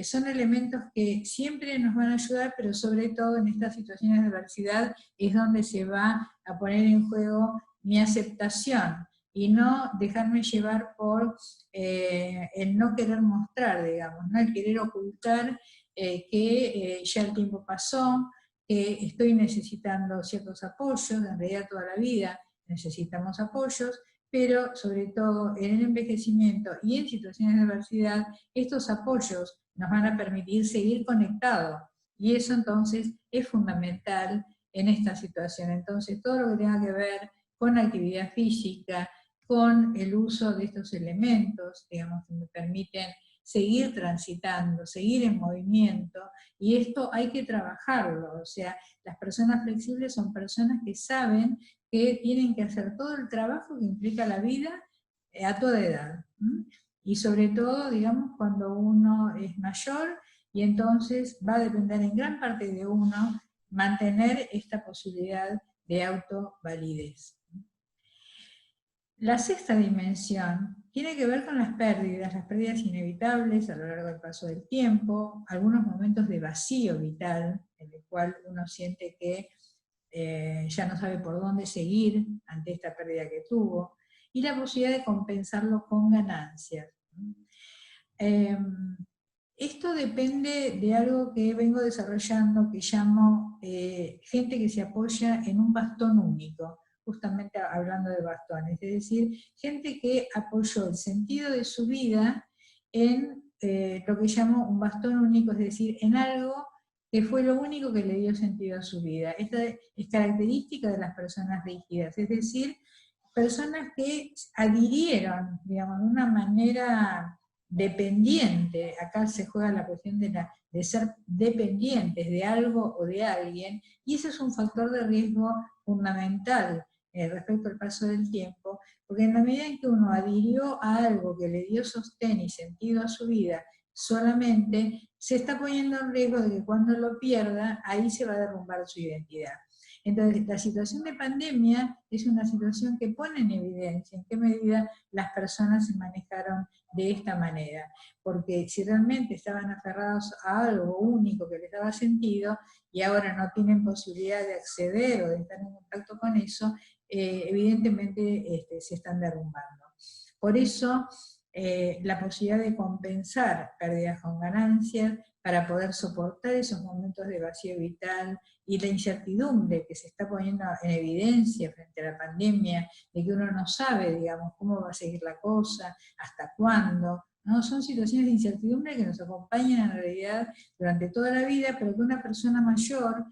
Son elementos que siempre nos van a ayudar, pero sobre todo en estas situaciones de adversidad es donde se va a poner en juego mi aceptación, y no dejarme llevar por el no querer mostrar, digamos, ¿no?, el querer ocultar que ya el tiempo pasó, que estoy necesitando ciertos apoyos, en realidad toda la vida necesitamos apoyos, pero sobre todo en el envejecimiento y en situaciones de adversidad, estos apoyos nos van a permitir seguir conectados, y eso entonces es fundamental en esta situación. Entonces todo lo que tenga que ver con actividad física, con el uso de estos elementos, digamos, que me permiten seguir transitando, seguir en movimiento, y esto hay que trabajarlo. O sea, las personas flexibles son personas que saben que tienen que hacer todo el trabajo que implica la vida a toda edad. Y sobre todo, digamos, cuando uno es mayor, y entonces va a depender en gran parte de uno mantener esta posibilidad de autovalidez. La sexta dimensión tiene que ver con las pérdidas inevitables a lo largo del paso del tiempo, algunos momentos de vacío vital, en el cual uno siente que ya no sabe por dónde seguir ante esta pérdida que tuvo, y la posibilidad de compensarlo con ganancias. Esto depende de algo que vengo desarrollando, que llamo gente que se apoya en un bastón único, justamente hablando de bastones, es decir, gente que apoyó el sentido de su vida en lo que llamo un bastón único, es decir, en algo que fue lo único que le dio sentido a su vida. Esta es característica de las personas rígidas, es decir, personas que adhirieron, digamos, de una manera dependiente, acá se juega la cuestión de ser dependientes de algo o de alguien, y ese es un factor de riesgo fundamental respecto al paso del tiempo, porque en la medida en que uno adhirió a algo que le dio sostén y sentido a su vida, solamente se está poniendo en riesgo de que cuando lo pierda, ahí se va a derrumbar su identidad. Entonces, la situación de pandemia es una situación que pone en evidencia en qué medida las personas se manejaron de esta manera, porque si realmente estaban aferrados a algo único que les daba sentido, y ahora no tienen posibilidad de acceder o de estar en contacto con eso, evidentemente se están derrumbando. Por eso, la posibilidad de compensar pérdidas con ganancias, para poder soportar esos momentos de vacío vital y la incertidumbre que se está poniendo en evidencia frente a la pandemia, de que uno no sabe, digamos, cómo va a seguir la cosa, hasta cuándo, ¿no? Son situaciones de incertidumbre que nos acompañan en realidad durante toda la vida, pero que una persona mayor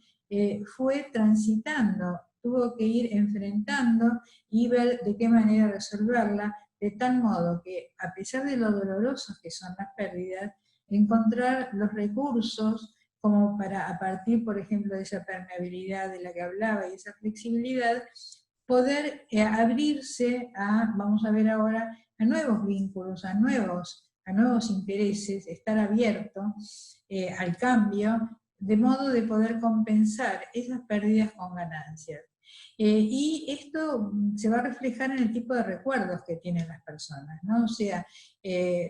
fue transitando, tuvo que ir enfrentando y ver de qué manera resolverla, de tal modo que, a pesar de lo dolorosos que son las pérdidas, encontrar los recursos como para, a partir, por ejemplo, de esa permeabilidad de la que hablaba y esa flexibilidad, poder abrirse a, vamos a ver ahora, a nuevos vínculos, a nuevos intereses, estar abierto al cambio, de modo de poder compensar esas pérdidas con ganancias. Y esto se va a reflejar en el tipo de recuerdos que tienen las personas, ¿no? O sea,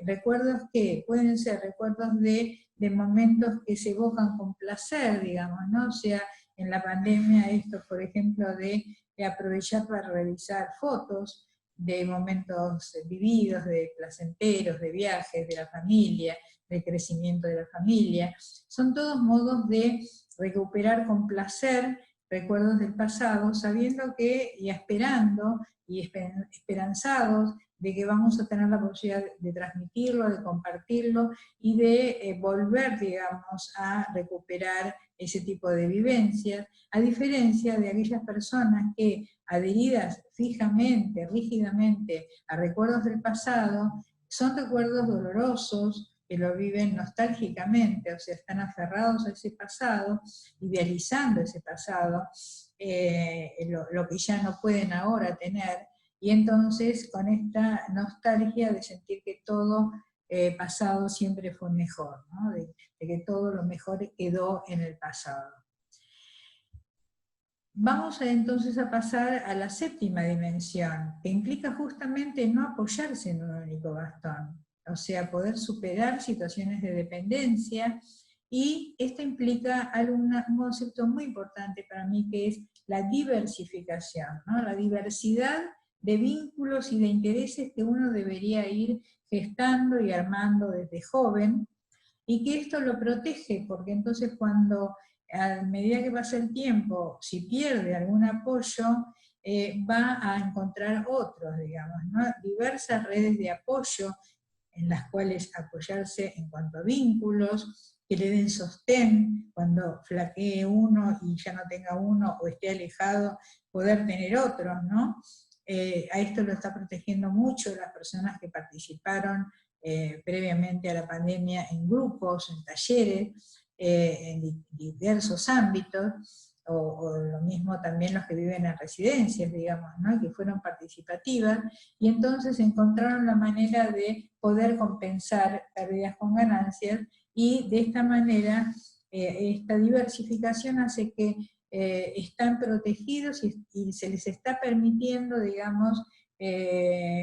recuerdos que pueden ser recuerdos de momentos que se evocan con placer, digamos, ¿no? O sea, en la pandemia esto, por ejemplo, de aprovechar para revisar fotos de momentos vividos, de placenteros, de viajes, de la familia, del crecimiento de la familia. Son todos modos de recuperar con placer recuerdos del pasado, sabiendo que, y esperando, y esperanzados de que vamos a tener la posibilidad de transmitirlo, de compartirlo, y de volver, digamos, a recuperar ese tipo de vivencias, a diferencia de aquellas personas que, adheridas fijamente, rígidamente a recuerdos del pasado, son recuerdos dolorosos, que lo viven nostálgicamente, o sea, están aferrados a ese pasado, idealizando ese pasado, lo que ya no pueden ahora tener, y entonces con esta nostalgia de sentir que todo pasado siempre fue mejor, ¿no? de que todo lo mejor quedó en el pasado. Vamos entonces a pasar a la séptima dimensión, que implica justamente no apoyarse en un único bastón, o sea, poder superar situaciones de dependencia, y esto implica un concepto muy importante para mí, que es la diversificación, ¿no? La diversidad de vínculos y de intereses que uno debería ir gestando y armando desde joven, y que esto lo protege, porque entonces cuando a medida que pasa el tiempo, si pierde algún apoyo, va a encontrar otros, digamos, ¿no? Diversas redes de apoyo en las cuales apoyarse en cuanto a vínculos, que le den sostén cuando flaquee uno y ya no tenga uno o esté alejado, poder tener otros, ¿no? A esto lo está protegiendo mucho las personas que participaron previamente a la pandemia en grupos, en talleres, en diversos ámbitos, o lo mismo también los que viven en residencias, digamos, ¿no? Que fueron participativas, y entonces encontraron la manera de poder compensar pérdidas con ganancias, y de esta manera esta diversificación hace que están protegidos y se les está permitiendo, digamos,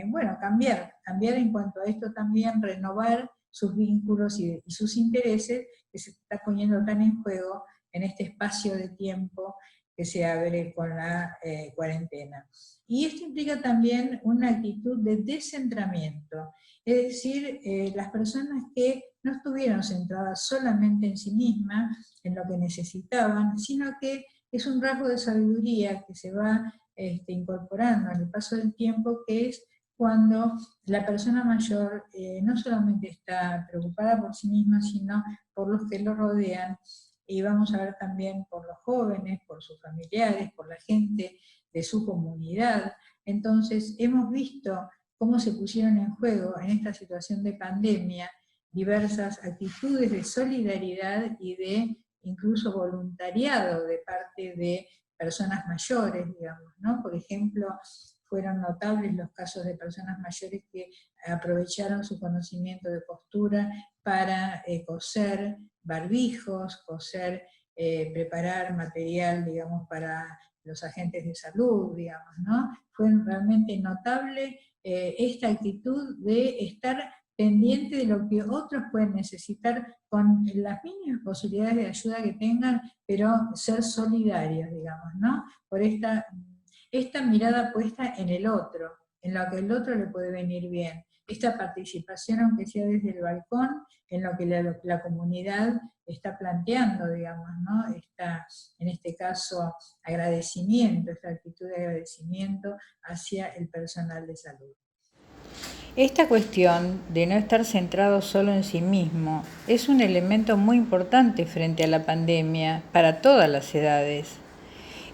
bueno, cambiar en cuanto a esto también, renovar sus vínculos y sus intereses, que se está poniendo tan en juego en este espacio de tiempo que se abre con la cuarentena. Y esto implica también una actitud de descentramiento, es decir, las personas que no estuvieron centradas solamente en sí mismas, en lo que necesitaban, sino que es un rasgo de sabiduría que se va incorporando en el paso del tiempo, que es cuando la persona mayor no solamente está preocupada por sí misma, sino por los que lo rodean, y vamos a ver también por los jóvenes, por sus familiares, por la gente de su comunidad. Entonces hemos visto cómo se pusieron en juego en esta situación de pandemia diversas actitudes de solidaridad y de incluso voluntariado de parte de personas mayores, digamos, ¿no? Por ejemplo, fueron notables los casos de personas mayores que aprovecharon su conocimiento de costura para coser barbijos, coser, preparar material, digamos, para los agentes de salud, digamos, ¿no? Fue realmente notable esta actitud de estar pendiente de lo que otros pueden necesitar con las mínimas posibilidades de ayuda que tengan, pero ser solidarios, digamos, ¿no? Por esta mirada puesta en el otro, en lo que el otro le puede venir bien. Esta participación, aunque sea desde el balcón, en lo que la comunidad está planteando, digamos, ¿no? En este caso, agradecimiento, esta actitud de agradecimiento hacia el personal de salud. Esta cuestión de no estar centrado solo en sí mismo es un elemento muy importante frente a la pandemia para todas las edades.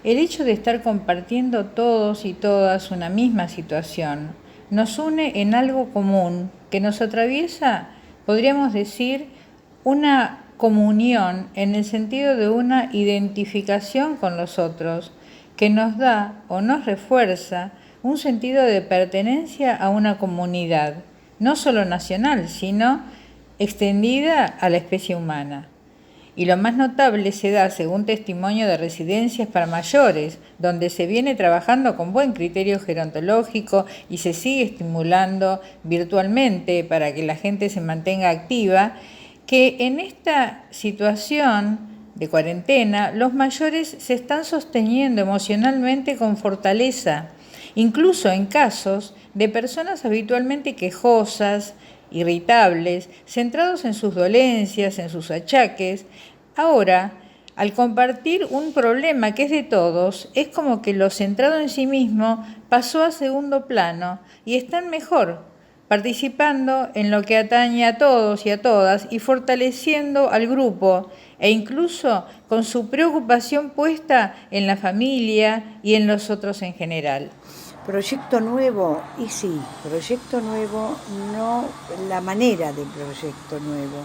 El hecho de estar compartiendo todos y todas una misma situación nos une en algo común que nos atraviesa, podríamos decir, una comunión en el sentido de una identificación con los otros que nos da o nos refuerza un sentido de pertenencia a una comunidad, no solo nacional, sino extendida a la especie humana. y lo más notable se da según testimonio de residencias para mayores, donde se viene trabajando con buen criterio gerontológico y se sigue estimulando virtualmente para que la gente se mantenga activa, que en esta situación de cuarentena los mayores se están sosteniendo emocionalmente con fortaleza, incluso en casos de personas habitualmente quejosas, irritables, centrados en sus dolencias, en sus achaques. Ahora, al compartir un problema que es de todos, es como que lo centrado en sí mismo pasó a segundo plano y están mejor, participando en lo que atañe a todos y a todas y fortaleciendo al grupo e incluso con su preocupación puesta en la familia y en los otros en general. Proyecto nuevo, y sí, proyecto nuevo, no la manera de proyecto nuevo,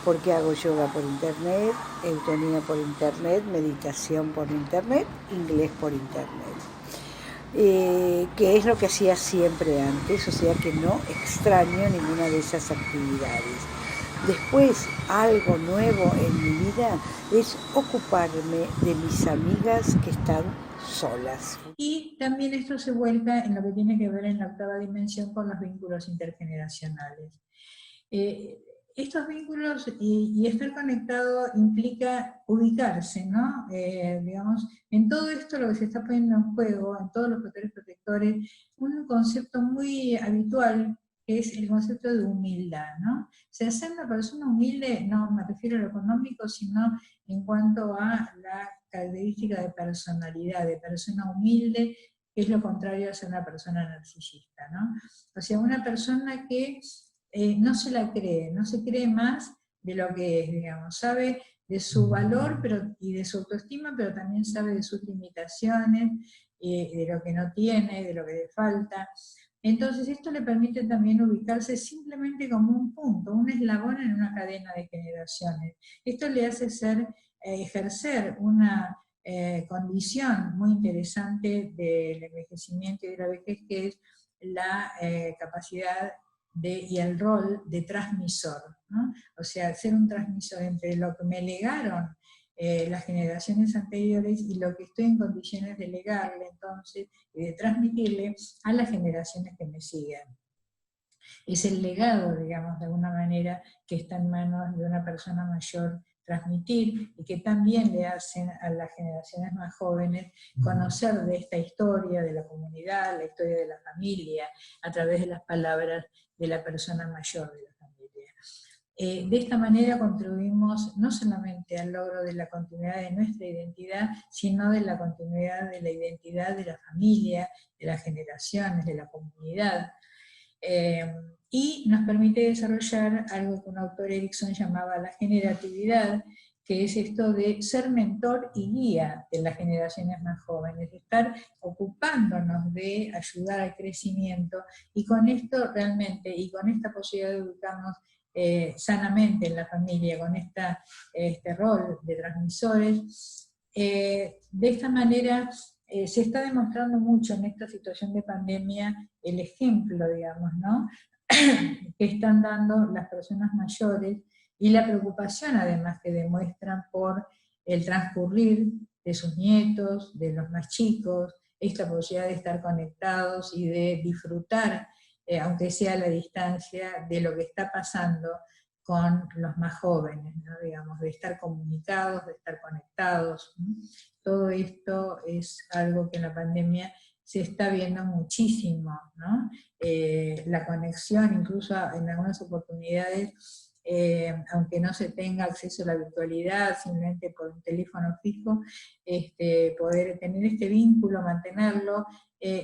porque hago yoga por internet, eutonía por internet, meditación por internet, inglés por internet, que es lo que hacía siempre antes, o sea que no extraño ninguna de esas actividades. Después, algo nuevo en mi vida es ocuparme de mis amigas que están solas. Y también esto se vuelca en lo que tiene que ver en la octava dimensión con los vínculos intergeneracionales. Estos vínculos y estar conectado implica ubicarse, ¿no? Digamos, en todo esto lo que se está poniendo en juego, en todos los factores protectores, un concepto muy habitual que es el concepto de humildad, ¿no? O sea, ser una persona humilde, no me refiero a lo económico, sino en cuanto a la característica de personalidad, de persona humilde, que es lo contrario a ser una persona narcisista, ¿no? O sea, una persona que no se la cree, no se cree más de lo que es, digamos, sabe de su valor y de su autoestima, pero también sabe de sus limitaciones, de lo que no tiene, de lo que le falta. Entonces esto le permite también ubicarse simplemente como un punto, un eslabón en una cadena de generaciones. Esto le hace ejercer una condición muy interesante del envejecimiento y de la vejez, que es la capacidad y el rol de transmisor, ¿no? O sea, ser un transmisor entre lo que me legaron las generaciones anteriores y lo que estoy en condiciones de legarle entonces y de transmitirle a las generaciones que me siguen. Es el legado, digamos, de alguna manera, que está en manos de una persona mayor transmitir y que también le hacen a las generaciones más jóvenes conocer de esta historia de la comunidad, la historia de la familia, a través de las palabras de la persona mayor de la familia. De esta manera contribuimos no solamente al logro de la continuidad de nuestra identidad, sino de la continuidad de la identidad de la familia, de las generaciones, de la comunidad. Y nos permite desarrollar algo que un autor Erickson llamaba la generatividad, que es esto de ser mentor y guía de las generaciones más jóvenes, de estar ocupándonos de ayudar al crecimiento, y con esto realmente, y con esta posibilidad de educarnos sanamente en la familia, con este rol de transmisores, de esta manera se está demostrando mucho en esta situación de pandemia el ejemplo, digamos, ¿no? que están dando las personas mayores y la preocupación además que demuestran por el transcurrir de sus nietos, de los más chicos, esta posibilidad de estar conectados y de disfrutar, aunque sea a la distancia, de lo que está pasando con los más jóvenes, ¿no? Digamos, de estar comunicados, de estar conectados. Todo esto es algo que en la pandemia se está viendo muchísimo, ¿no? La conexión, incluso en algunas oportunidades, aunque no se tenga acceso a la virtualidad, simplemente por un teléfono fijo, poder tener este vínculo, mantenerlo.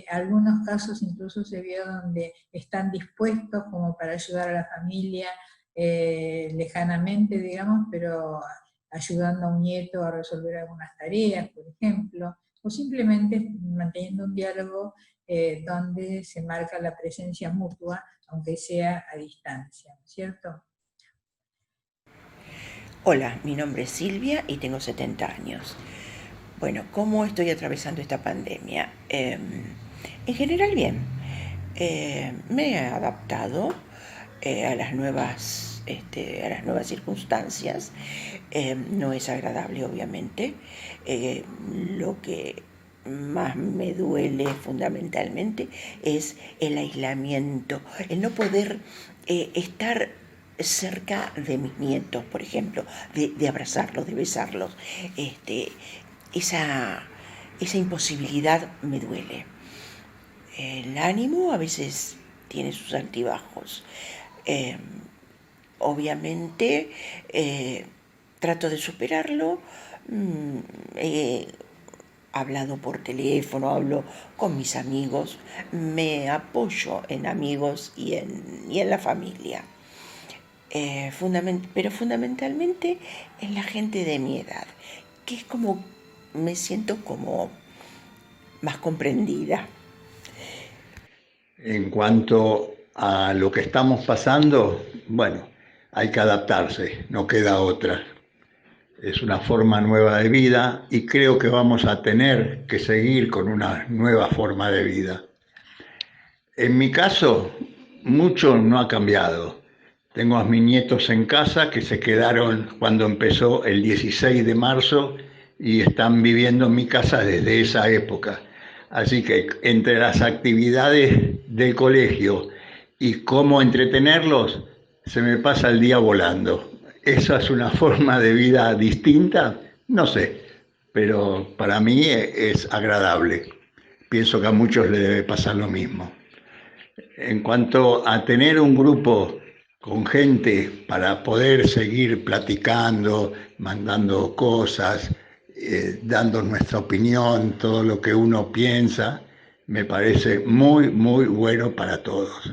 Algunos casos incluso se vio donde están dispuestos como para ayudar a la familia lejanamente, digamos, pero ayudando a un nieto a resolver algunas tareas, por ejemplo, o simplemente manteniendo un diálogo donde se marca la presencia mutua, aunque sea a distancia, ¿cierto? Hola, mi nombre es Silvia y tengo 70 años. Bueno, ¿cómo estoy atravesando esta pandemia? En general bien. Me he adaptado a las nuevas a las nuevas circunstancias. No es agradable, obviamente. Lo que más me duele fundamentalmente es el aislamiento, el no poder estar cerca de mis nietos, por ejemplo, de abrazarlos, de besarlos. Esa imposibilidad me duele. El ánimo a veces tiene sus altibajos. Obviamente trato de superarlo. He hablado por teléfono, hablo con mis amigos, me apoyo en amigos y en la familia. Pero fundamentalmente en la gente de mi edad, que es como me siento como más comprendida. En cuanto a lo que estamos pasando, bueno, hay que adaptarse, no queda otra. Es una forma nueva de vida y creo que vamos a tener que seguir con una nueva forma de vida. En mi caso, mucho no ha cambiado. Tengo a mis nietos en casa que se quedaron cuando empezó el 16 de marzo y están viviendo en mi casa desde esa época. Así que entre las actividades del colegio y cómo entretenerlos, se me pasa el día volando. ¿Esa es una forma de vida distinta? No sé, pero para mí es agradable. Pienso que a muchos les debe pasar lo mismo. En cuanto a tener un grupo con gente para poder seguir platicando, mandando cosas, dando nuestra opinión, todo lo que uno piensa, me parece muy, muy bueno para todos.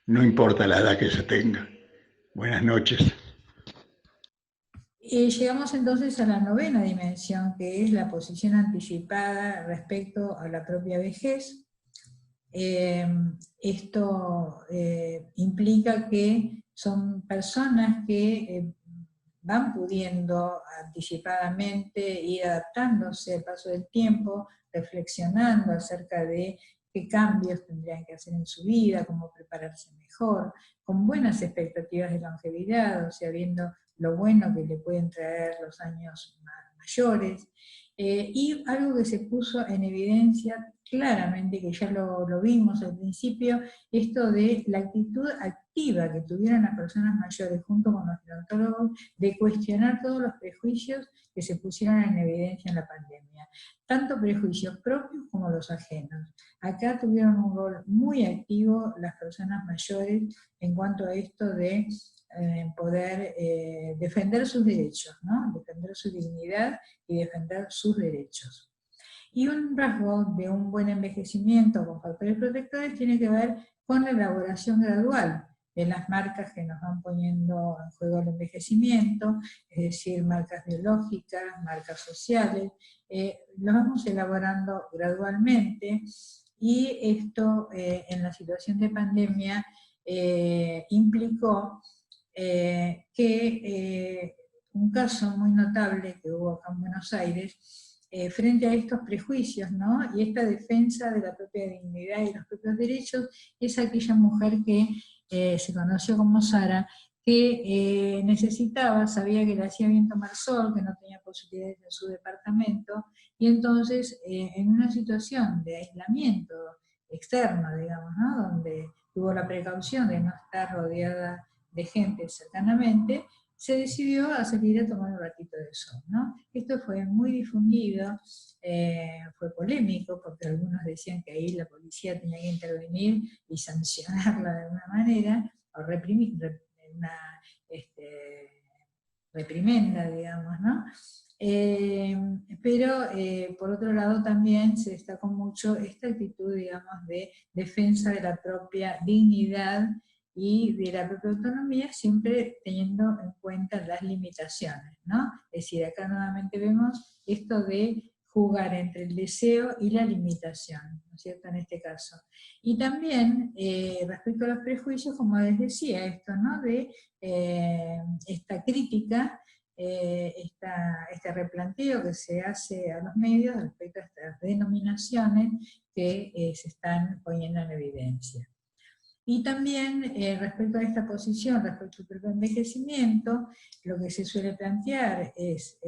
No importa la edad que se tenga. Buenas noches. Llegamos entonces a la novena dimensión, que es la posición anticipada respecto a la propia vejez. Esto implica que son personas que van pudiendo anticipadamente ir adaptándose al paso del tiempo, reflexionando acerca de qué cambios tendrían que hacer en su vida, cómo prepararse mejor, con buenas expectativas de longevidad, o sea, viendo lo bueno que le pueden traer los años mayores, y algo que se puso en evidencia claramente, que ya lo vimos al principio, esto de la actitud activa que tuvieron las personas mayores junto con los gerontólogos de cuestionar todos los prejuicios que se pusieron en evidencia en la pandemia, tanto prejuicios propios como los ajenos. Acá tuvieron un rol muy activo las personas mayores en cuanto a esto de poder defender sus derechos, ¿no? Defender su dignidad y defender sus derechos. Y un rasgo de un buen envejecimiento con factores protectores tiene que ver con la elaboración gradual de las marcas que nos van poniendo en juego el envejecimiento, es decir, marcas biológicas, marcas sociales, lo vamos elaborando gradualmente, y esto en la situación de pandemia implicó que un caso muy notable que hubo acá en Buenos Aires, frente a estos prejuicios, ¿no? Y esta defensa de la propia dignidad y los propios derechos, es aquella mujer que se conoció como Sara, que necesitaba, sabía que le hacía bien tomar sol, que no tenía posibilidades en su departamento, y entonces en una situación de aislamiento externo, digamos, ¿no? Donde tuvo la precaución de no estar rodeada de gente cercanamente, se decidió a salir a tomar un ratito de sol, ¿no? Esto fue muy difundido, fue polémico, porque algunos decían que ahí la policía tenía que intervenir y sancionarla de alguna manera, o reprimir, una reprimenda, digamos, ¿no? Pero por otro lado también se destacó mucho esta actitud, digamos, de defensa de la propia dignidad y de la propia autonomía, siempre teniendo en cuenta las limitaciones, ¿no? Es decir, acá nuevamente vemos esto de jugar entre el deseo y la limitación, ¿no es cierto?, en este caso. Y también, respecto a los prejuicios, como les decía, esto, ¿no?, de esta crítica, este replanteo que se hace a los medios respecto a estas denominaciones que se están poniendo en evidencia. Y también respecto a esta posición, respecto al propio envejecimiento, lo que se suele plantear es,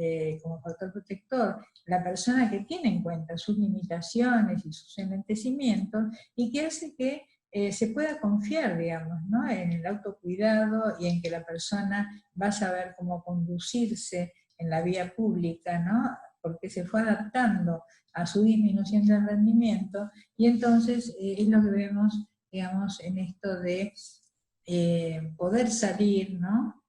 como factor protector, la persona que tiene en cuenta sus limitaciones y sus envejecimientos y que hace que se pueda confiar, digamos, ¿no?, en el autocuidado y en que la persona va a saber cómo conducirse en la vía pública, ¿no?, porque se fue adaptando a su disminución del rendimiento, y entonces es lo que vemos, digamos, en esto de poder salir, ¿no?,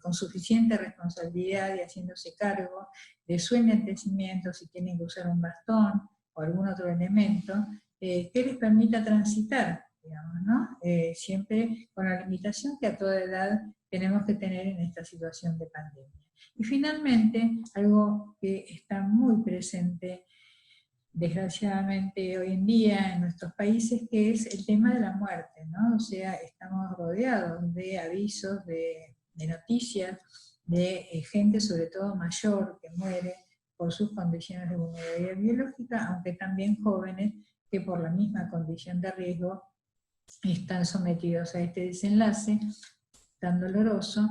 con suficiente responsabilidad y haciéndose cargo de su envejecimiento, si tienen que usar un bastón o algún otro elemento, que les permita transitar, digamos, ¿no? Siempre con la limitación que a toda edad tenemos que tener en esta situación de pandemia. Y finalmente, algo que está muy presente, desgraciadamente, hoy en día en nuestros países, que es el tema de la muerte, ¿no? O sea, estamos rodeados de avisos, de noticias, de gente, sobre todo mayor, que muere por sus condiciones de vulnerabilidad biológica, aunque también jóvenes que por la misma condición de riesgo están sometidos a este desenlace tan doloroso,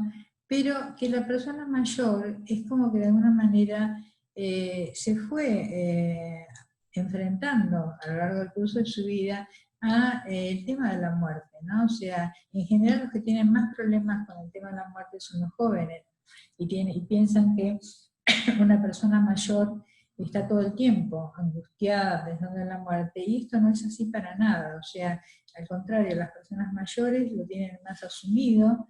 pero que la persona mayor es como que de alguna manera se fue enfrentando a lo largo del curso de su vida a el tema de la muerte, ¿no? O sea, en general los que tienen más problemas con el tema de la muerte son los jóvenes, y piensan que una persona mayor está todo el tiempo angustiada, pensando en la muerte, y esto no es así para nada. O sea, al contrario, las personas mayores lo tienen más asumido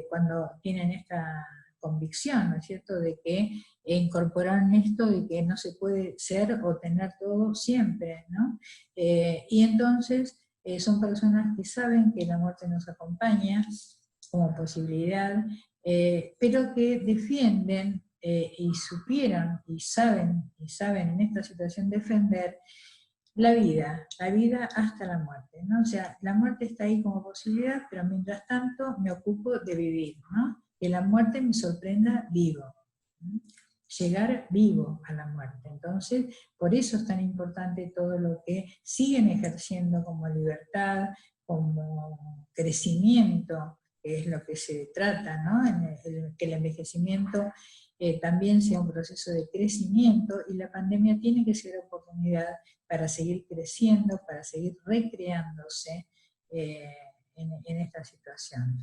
cuando tienen esta convicción, ¿no es cierto?, de que incorporaron esto de que no se puede ser o tener todo siempre, ¿no? Y entonces son personas que saben que la muerte nos acompaña como posibilidad, pero que defienden y supieron y saben en esta situación defender la vida hasta la muerte, ¿no? O sea, la muerte está ahí como posibilidad, pero mientras tanto me ocupo de vivir, ¿no? Que la muerte me sorprenda vivo, ¿no? Llegar vivo a la muerte. Entonces, por eso es tan importante todo lo que siguen ejerciendo como libertad, como crecimiento, que es lo que se trata, ¿no? Que el envejecimiento también sea un proceso de crecimiento, y la pandemia tiene que ser oportunidad para seguir creciendo, para seguir recreándose en esta situación.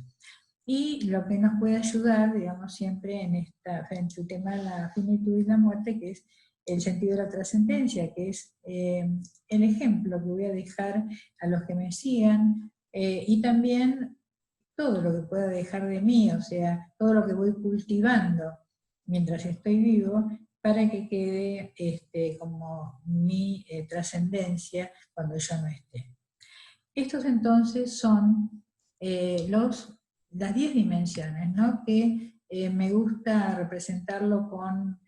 Y lo que nos puede ayudar, digamos, siempre frente al tema de la finitud y la muerte, que es el sentido de la trascendencia, que es el ejemplo que voy a dejar a los que me sigan, y también todo lo que pueda dejar de mí, o sea, todo lo que voy cultivando mientras estoy vivo, para que quede como mi trascendencia cuando yo no esté. Estos entonces son las 10 dimensiones, ¿no?, que me gusta representarlo con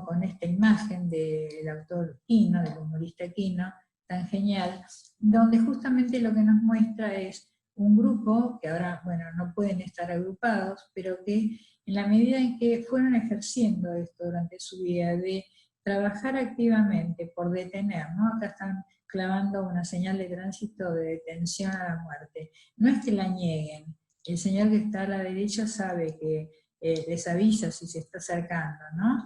con esta imagen del autor Quino, del humorista Quino, tan genial, donde justamente lo que nos muestra es un grupo que ahora, bueno, no pueden estar agrupados, pero que en la medida en que fueron ejerciendo esto durante su vida, de trabajar activamente por detener, ¿no? Acá están clavando una señal de tránsito de detención a la muerte. No es que la nieguen, el señor que está a la derecha sabe que les avisa si se está acercando, ¿no?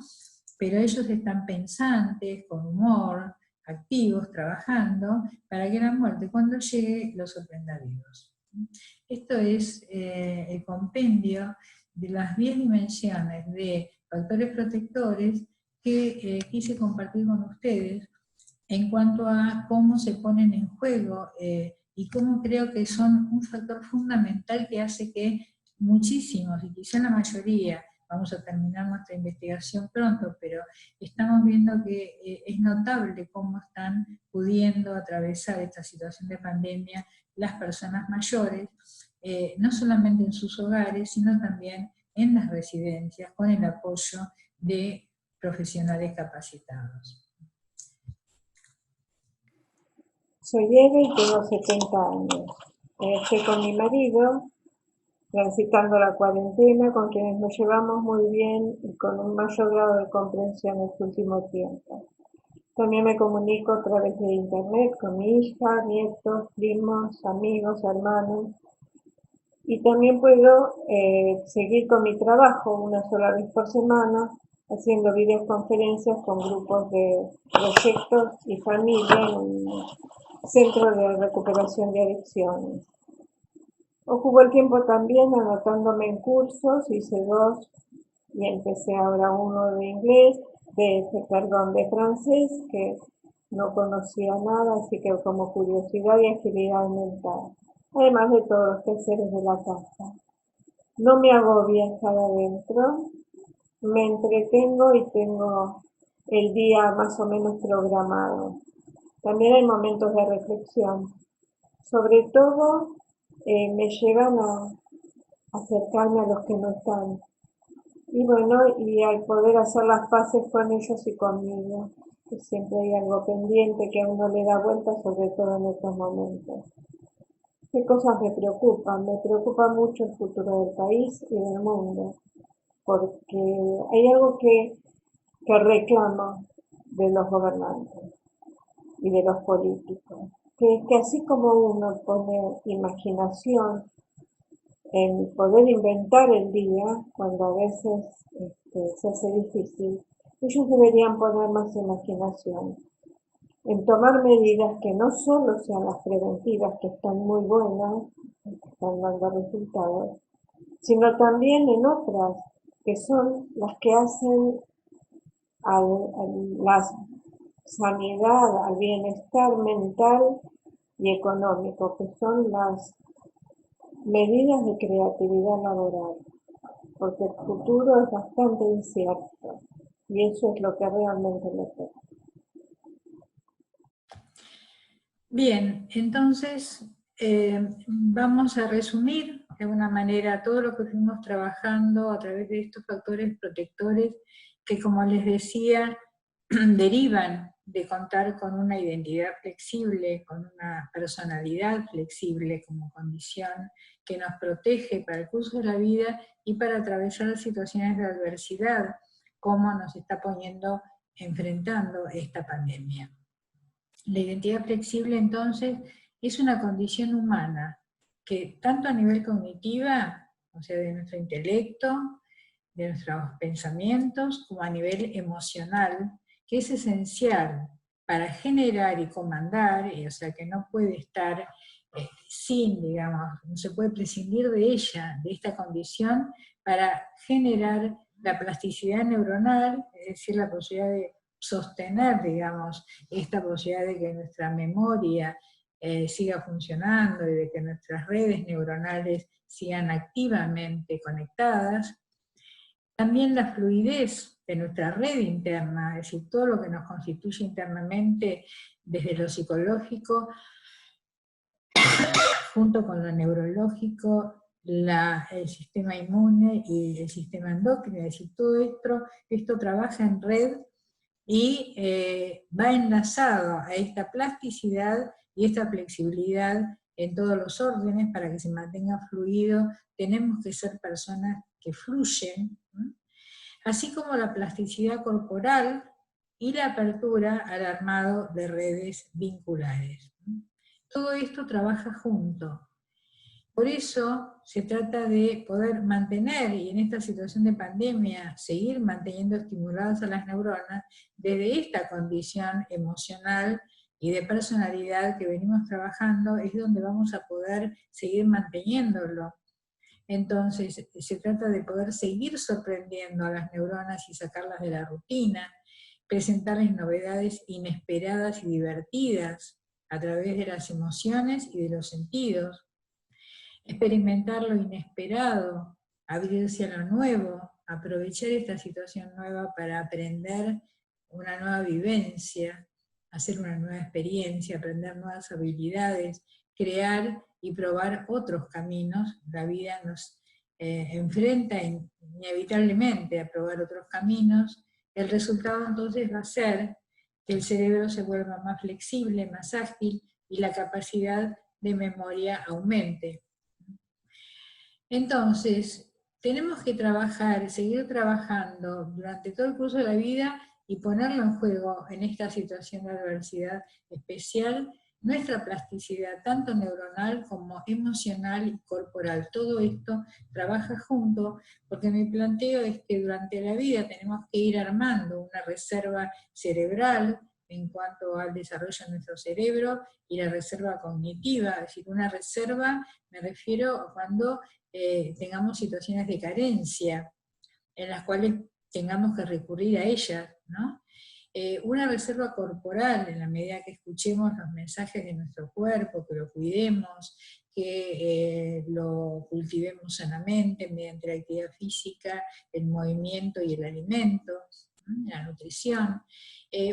Pero ellos están pensantes, con humor, activos, trabajando, para que la muerte, cuando llegue, los sorprenda vivos. Esto es el compendio de las 10 dimensiones de factores protectores que quise compartir con ustedes en cuanto a cómo se ponen en juego y cómo creo que son un factor fundamental que hace que muchísimos, y quizá la mayoría, vamos a terminar nuestra investigación pronto, pero estamos viendo que es notable cómo están pudiendo atravesar esta situación de pandemia las personas mayores, no solamente en sus hogares, sino también en las residencias, con el apoyo de profesionales capacitados. Soy Eva y tengo 70 años. Estoy con mi marido, transitando la cuarentena, con quienes nos llevamos muy bien y con un mayor grado de comprensión en este último tiempo. También me comunico a través de internet con mi hija, nietos, primos, amigos, hermanos. Y también puedo seguir con mi trabajo una sola vez por semana, haciendo videoconferencias con grupos de proyectos y familia en un centro de recuperación de adicciones. Ocupo el tiempo también anotándome en cursos, hice 2 y empecé ahora uno de inglés, de francés, que no conocía nada, así que como curiosidad y agilidad mental, además de todos los quehaceres de la casa. No me agobia estar adentro, me entretengo y tengo el día más o menos programado. También hay momentos de reflexión. Sobre todo me llevan a acercarme a los que no están. Y bueno, y al poder hacer las paces con ellos y conmigo, que siempre hay algo pendiente que a uno le da vuelta, sobre todo en estos momentos. ¿Qué cosas me preocupan? Me preocupa mucho el futuro del país y del mundo, porque hay algo que reclamo de los gobernantes y de los políticos, que es que así como uno pone imaginación en poder inventar el día, cuando a veces se hace difícil, ellos deberían poner más imaginación en tomar medidas que no solo sean las preventivas, que están muy buenas, que están dando resultados, sino también en otras, que son las que hacen a la sanidad, al bienestar mental y económico, que son las medidas de creatividad laboral, porque el futuro es bastante incierto y eso es lo que realmente me toca. Bien, entonces vamos a resumir de alguna manera todo lo que fuimos trabajando a través de estos factores protectores que, como les decía, derivan de contar con una identidad flexible, con una personalidad flexible como condición que nos protege para el curso de la vida y para atravesar situaciones de adversidad, como nos está enfrentando esta pandemia. La identidad flexible, entonces, es una condición humana que tanto a nivel cognitiva, o sea, de nuestro intelecto, de nuestros pensamientos, como a nivel emocional, que es esencial para generar y comandar, o sea, que no puede estar sin, digamos, no se puede prescindir de ella, de esta condición, para generar la plasticidad neuronal, es decir, la posibilidad de sostener, digamos, esta posibilidad de que nuestra memoria siga funcionando y de que nuestras redes neuronales sigan activamente conectadas. También la fluidez de nuestra red interna, es decir, todo lo que nos constituye internamente desde lo psicológico, junto con lo neurológico, el sistema inmune y el sistema endocrino, es decir, todo esto trabaja en red y va enlazado a esta plasticidad y esta flexibilidad en todos los órdenes para que se mantenga fluido. Tenemos que ser personas que fluyen, así como la plasticidad corporal y la apertura al armado de redes vinculares. Todo esto trabaja junto. Por eso se trata de poder mantener, y en esta situación de pandemia, seguir manteniendo estimuladas a las neuronas desde esta condición emocional y de personalidad que venimos trabajando, es donde vamos a poder seguir manteniéndolo. Entonces, se trata de poder seguir sorprendiendo a las neuronas y sacarlas de la rutina, presentarles novedades inesperadas y divertidas a través de las emociones y de los sentidos, experimentar lo inesperado, abrirse a lo nuevo, aprovechar esta situación nueva para aprender una nueva vivencia, hacer una nueva experiencia, aprender nuevas habilidades, crear y probar otros caminos. La vida nos enfrenta inevitablemente a probar otros caminos. El resultado entonces va a ser que el cerebro se vuelva más flexible, más ágil y la capacidad de memoria aumente. Entonces, tenemos que trabajar, seguir trabajando durante todo el curso de la vida y ponerlo en juego en esta situación de adversidad especial, nuestra plasticidad, tanto neuronal como emocional y corporal. Todo esto trabaja junto, porque mi planteo es que durante la vida tenemos que ir armando una reserva cerebral en cuanto al desarrollo de nuestro cerebro y la reserva cognitiva. Es decir, una reserva, me refiero a cuando tengamos situaciones de carencia, en las cuales tengamos que recurrir a ellas, ¿no? Una reserva corporal, en la medida que escuchemos los mensajes de nuestro cuerpo, que lo cuidemos, que lo cultivemos sanamente mediante la actividad física, el movimiento y el alimento, la nutrición.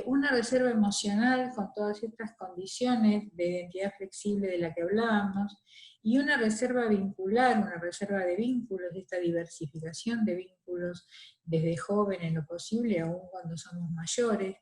Una reserva emocional con todas estas condiciones de identidad flexible de la que hablábamos, y una reserva vincular, una reserva de vínculos, de esta diversificación de vínculos desde joven en lo posible, aún cuando somos mayores,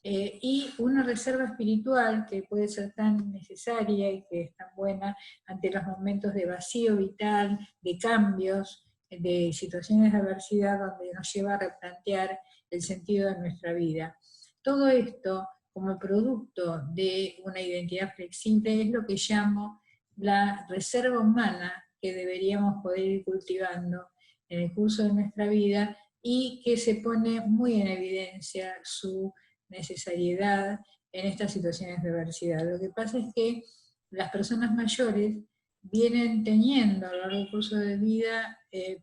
y una reserva espiritual que puede ser tan necesaria y que es tan buena ante los momentos de vacío vital, de cambios, de situaciones de adversidad donde nos lleva a replantear el sentido de nuestra vida. Todo esto, como producto de una identidad flexible, es lo que llamo la reserva humana que deberíamos poder ir cultivando en el curso de nuestra vida y que se pone muy en evidencia su necesariedad en estas situaciones de adversidad. Lo que pasa es que las personas mayores vienen teniendo a lo largo del curso de vida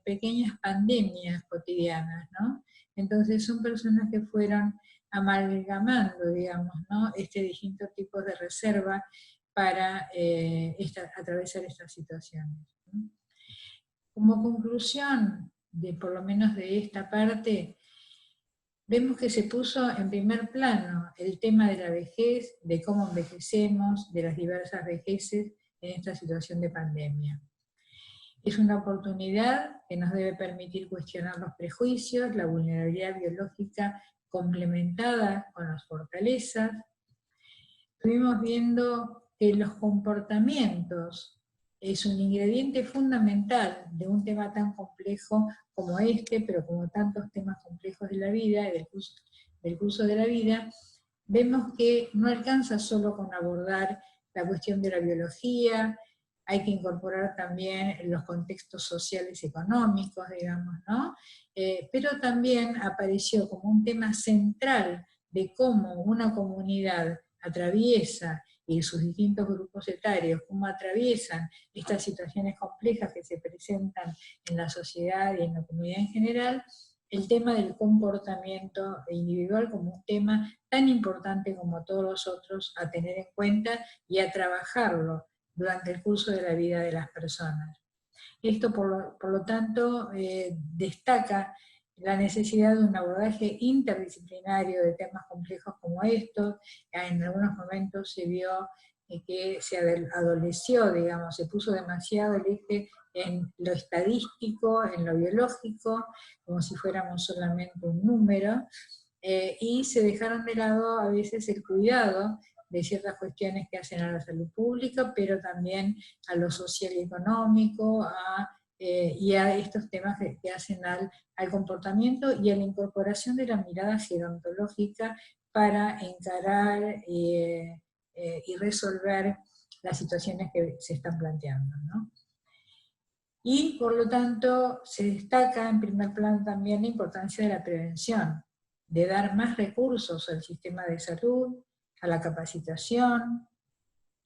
pequeñas pandemias cotidianas, ¿no? Entonces son personas que fueron amalgamando, digamos, ¿no? Distintos tipos de reserva para atravesar estas situaciones, ¿no? Como conclusión, por lo menos de esta parte, vemos que se puso en primer plano el tema de la vejez, de cómo envejecemos, de las diversas vejeces en esta situación de pandemia. Es una oportunidad que nos debe permitir cuestionar los prejuicios, la vulnerabilidad biológica complementada con las fortalezas. Estuvimos viendo que los comportamientos es un ingrediente fundamental de un tema tan complejo como pero como tantos temas complejos de la vida, del curso de la vida. Vemos que no alcanza solo con abordar la cuestión de la biología, hay que incorporar también los contextos sociales y económicos, digamos, ¿no? Pero también apareció como un tema central de cómo una comunidad atraviesa, y sus distintos grupos etarios, cómo atraviesan estas situaciones complejas que se presentan en la sociedad y en la comunidad en general, el tema del comportamiento individual como un tema tan importante como todos los otros a tener en cuenta y a trabajarlo durante el curso de la vida de las personas. Esto, por lo tanto, destaca la necesidad de un abordaje interdisciplinario de temas complejos como estos. En algunos momentos se vio que se adoleció, digamos, se puso demasiado el eje en lo estadístico, en lo biológico, como si fuéramos solamente un número, y se dejaron de lado a veces el cuidado de ciertas cuestiones que hacen a la salud pública, pero también a lo social y económico, y a estos temas que hacen al comportamiento y a la incorporación de la mirada gerontológica para encarar y resolver las situaciones que se están planteando, ¿no? Y por lo tanto se destaca en primer plano también la importancia de la prevención, de dar más recursos al sistema de salud, a la capacitación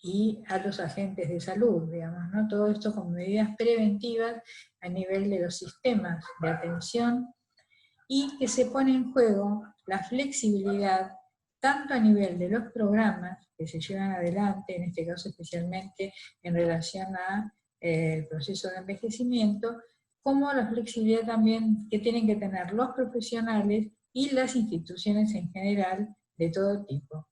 y a los agentes de salud, digamos, ¿no? Todo esto con medidas preventivas a nivel de los sistemas de atención, y que se pone en juego la flexibilidad tanto a nivel de los programas que se llevan adelante, en este caso especialmente en relación al proceso de envejecimiento, como la flexibilidad también que tienen que tener los profesionales y las instituciones en general de todo tipo.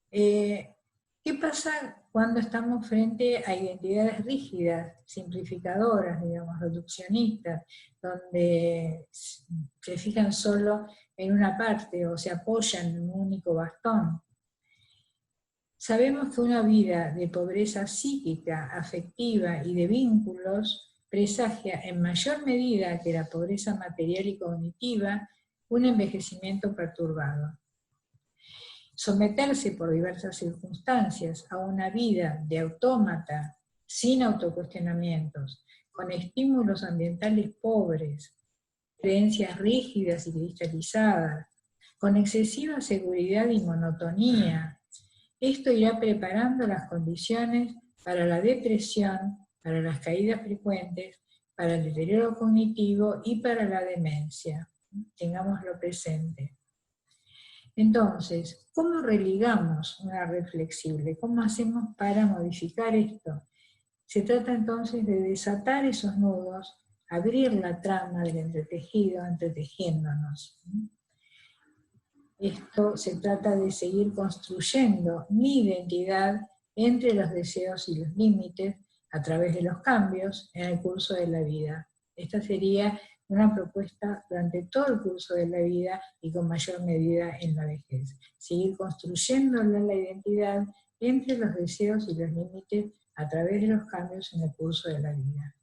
¿Qué pasa cuando estamos frente a identidades rígidas, simplificadoras, digamos, reduccionistas, donde se fijan solo en una parte o se apoyan en un único bastón? Sabemos que una vida de pobreza psíquica, afectiva y de vínculos presagia en mayor medida que la pobreza material y cognitiva un envejecimiento perturbado. Someterse por diversas circunstancias a una vida de autómata, sin autocuestionamientos, con estímulos ambientales pobres, creencias rígidas y cristalizadas, con excesiva seguridad y monotonía, esto irá preparando las condiciones para la depresión, para las caídas frecuentes, para el deterioro cognitivo y para la demencia. Tengámoslo presente. Entonces, ¿cómo religamos una red flexible? ¿Cómo hacemos para modificar esto? Se trata entonces de desatar esos nudos, abrir la trama del entretejido, entretejiéndonos. Esto se trata de seguir construyendo mi identidad entre los deseos y los límites a través de los cambios en el curso de la vida. Esta sería una propuesta durante todo el curso de la vida y con mayor medida en la vejez. Seguir construyendo la identidad entre los deseos y los límites a través de los cambios en el curso de la vida.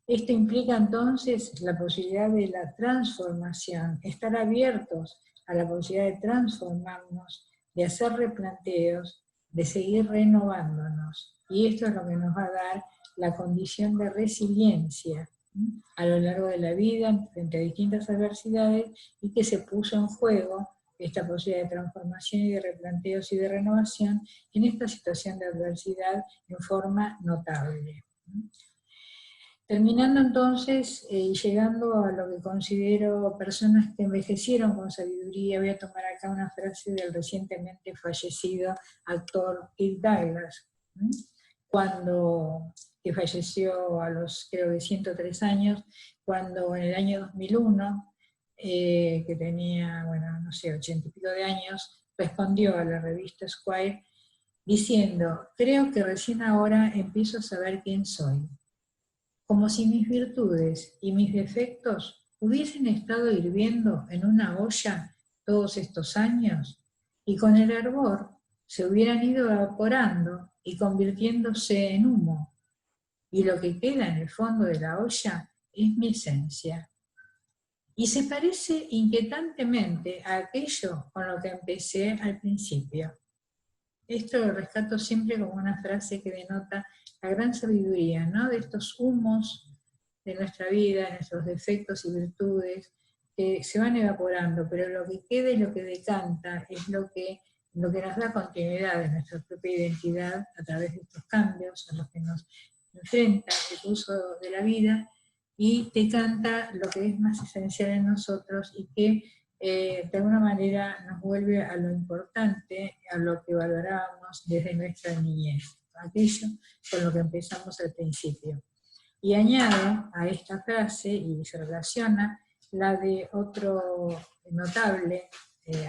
Esto implica entonces la posibilidad de la transformación, estar abiertos a la posibilidad de transformarnos, de hacer replanteos, de seguir renovándonos. Y esto es lo que nos va a dar la condición de resiliencia a lo largo de la vida frente a distintas adversidades y que se puso en juego esta posibilidad de transformación y de replanteos y de renovación en esta situación de adversidad en forma notable. Terminando entonces y llegando a lo que considero personas que envejecieron con sabiduría, voy a tomar acá una frase del recientemente fallecido actor Kirk Douglas, que falleció a los creo que 103 años, cuando en el año 2001, que tenía, bueno, no sé, 80 y pico de años, respondió a la revista Esquire diciendo: creo que recién ahora empiezo a saber quién soy. Como si mis virtudes y mis defectos hubiesen estado hirviendo en una olla todos estos años, y con el hervor se hubieran ido evaporando y convirtiéndose en humo, y lo que queda en el fondo de la olla es mi esencia. Y se parece inquietantemente a aquello con lo que empecé al principio. Esto lo rescato siempre como una frase que denota la gran sabiduría, ¿no? De estos humos de nuestra vida, nuestros defectos y virtudes, que se van evaporando, pero lo que queda y lo que decanta es lo que nos da continuidad en nuestra propia identidad a través de estos cambios a los que nos enfrenta el curso de la vida, y decanta lo que es más esencial en nosotros y que de alguna manera nos vuelve a lo importante, a lo que valorábamos desde nuestra niñez, aquello con lo que empezamos al principio. Y añado a esta frase, y se relaciona, la de otro notable,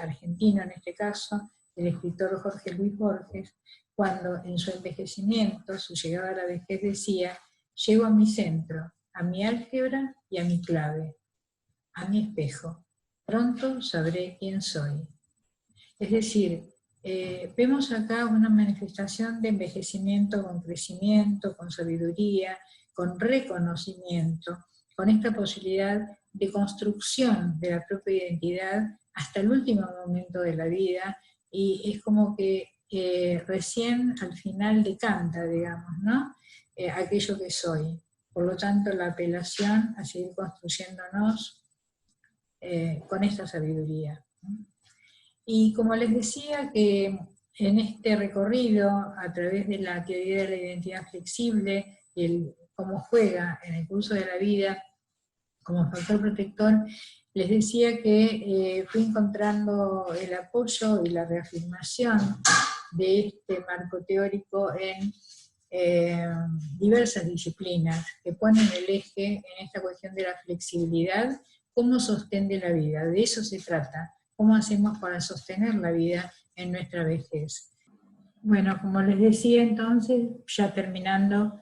argentino en este caso, el escritor Jorge Luis Borges, cuando en su envejecimiento, su llegada a la vejez, decía: llego a mi centro, a mi álgebra y a mi clave, a mi espejo. Pronto sabré quién soy. Es decir, vemos acá una manifestación de envejecimiento con crecimiento, con sabiduría, con reconocimiento, con esta posibilidad de construcción de la propia identidad hasta el último momento de la vida, y es como que recién al final decanta, digamos, ¿no? Aquello que soy. Por lo tanto, la apelación a seguir construyéndonos con esta sabiduría. Y como les decía, que en este recorrido, a través de la teoría de la identidad flexible, y cómo juega en el curso de la vida como factor protector, les decía que fui encontrando el apoyo y la reafirmación de este marco teórico en diversas disciplinas que ponen el eje en esta cuestión de la flexibilidad como sostén de la vida. De eso se trata. ¿Cómo hacemos para sostener la vida en nuestra vejez? Bueno, como les decía entonces, ya terminando,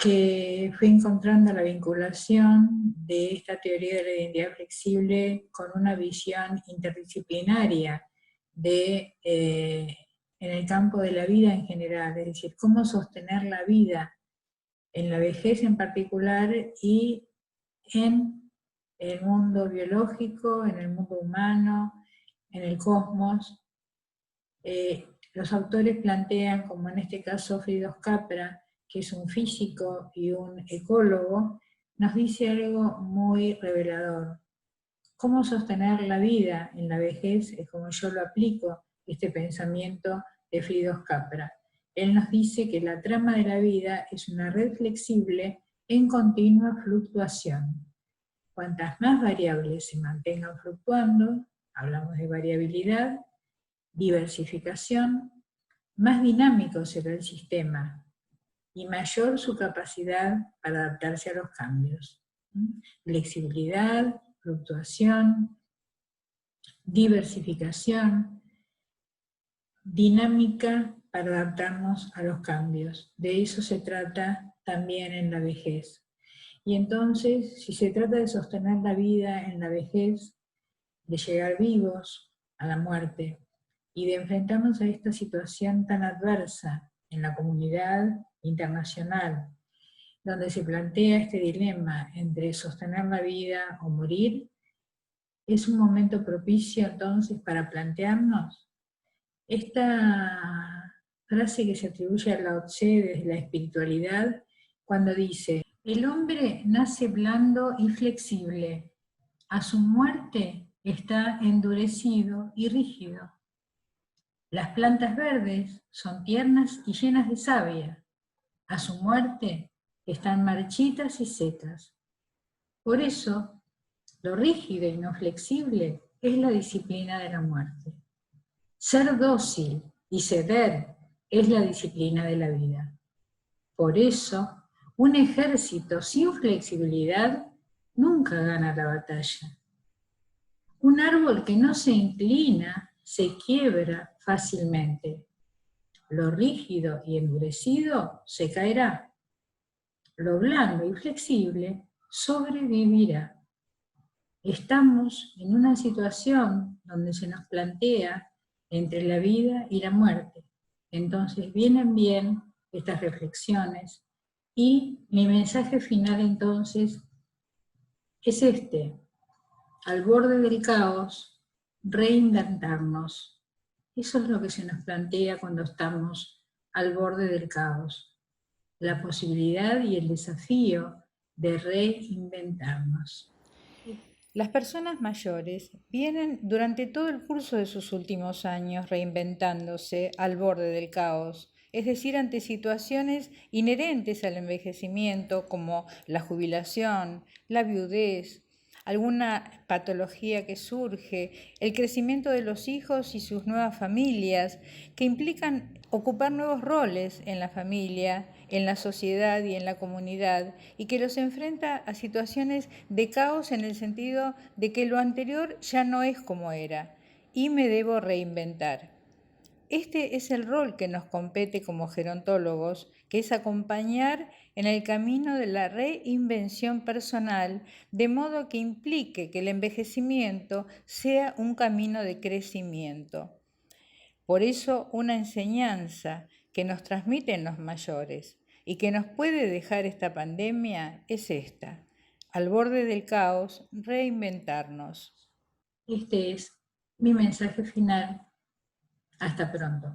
que fui encontrando la vinculación de esta teoría de la identidad flexible con una visión interdisciplinaria en el campo de la vida en general, es decir, cómo sostener la vida en la vejez en particular y en en el mundo biológico, en el mundo humano, en el cosmos. Los autores plantean, como en este caso Fridtjof Capra, que es un físico y un ecólogo, nos dice algo muy revelador. ¿Cómo sostener la vida en la vejez? Es como yo lo aplico, este pensamiento de Fridtjof Capra. Él nos dice que la trama de la vida es una red flexible en continua fluctuación. Cuantas más variables se mantengan fluctuando, hablamos de variabilidad, diversificación, más dinámico será el sistema y mayor su capacidad para adaptarse a los cambios. Flexibilidad, fluctuación, diversificación, dinámica para adaptarnos a los cambios. De eso se trata también en la vejez. Y entonces, si se trata de sostener la vida en la vejez, de llegar vivos a la muerte y de enfrentarnos a esta situación tan adversa en la comunidad internacional, donde se plantea este dilema entre sostener la vida o morir, es un momento propicio entonces para plantearnos esta frase que se atribuye a Lao Tse desde la espiritualidad, cuando dice: el hombre nace blando y flexible, a su muerte está endurecido y rígido. Las plantas verdes son tiernas y llenas de savia, a su muerte están marchitas y secas. Por eso, lo rígido y no flexible es la disciplina de la muerte. Ser dócil y ceder es la disciplina de la vida. Por eso, un ejército sin flexibilidad nunca gana la batalla. Un árbol que no se inclina se quiebra fácilmente. Lo rígido y endurecido se caerá. Lo blando y flexible sobrevivirá. Estamos en una situación donde se nos plantea entre la vida y la muerte. Entonces vienen bien estas reflexiones y mi mensaje final entonces es este: al borde del caos, reinventarnos. Eso es lo que se nos plantea cuando estamos al borde del caos, la posibilidad y el desafío de reinventarnos. Las personas mayores vienen durante todo el curso de sus últimos años reinventándose al borde del caos, es decir, ante situaciones inherentes al envejecimiento como la jubilación, la viudez, alguna patología que surge, el crecimiento de los hijos y sus nuevas familias, que implican ocupar nuevos roles en la familia, en la sociedad y en la comunidad, y que los enfrenta a situaciones de caos en el sentido de que lo anterior ya no es como era, y me debo reinventar. Este es el rol que nos compete como gerontólogos, que es acompañar en el camino de la reinvención personal, de modo que implique que el envejecimiento sea un camino de crecimiento. Por eso, una enseñanza que nos transmiten los mayores y que nos puede dejar esta pandemia es esta: al borde del caos, reinventarnos. Este es mi mensaje final. Hasta pronto.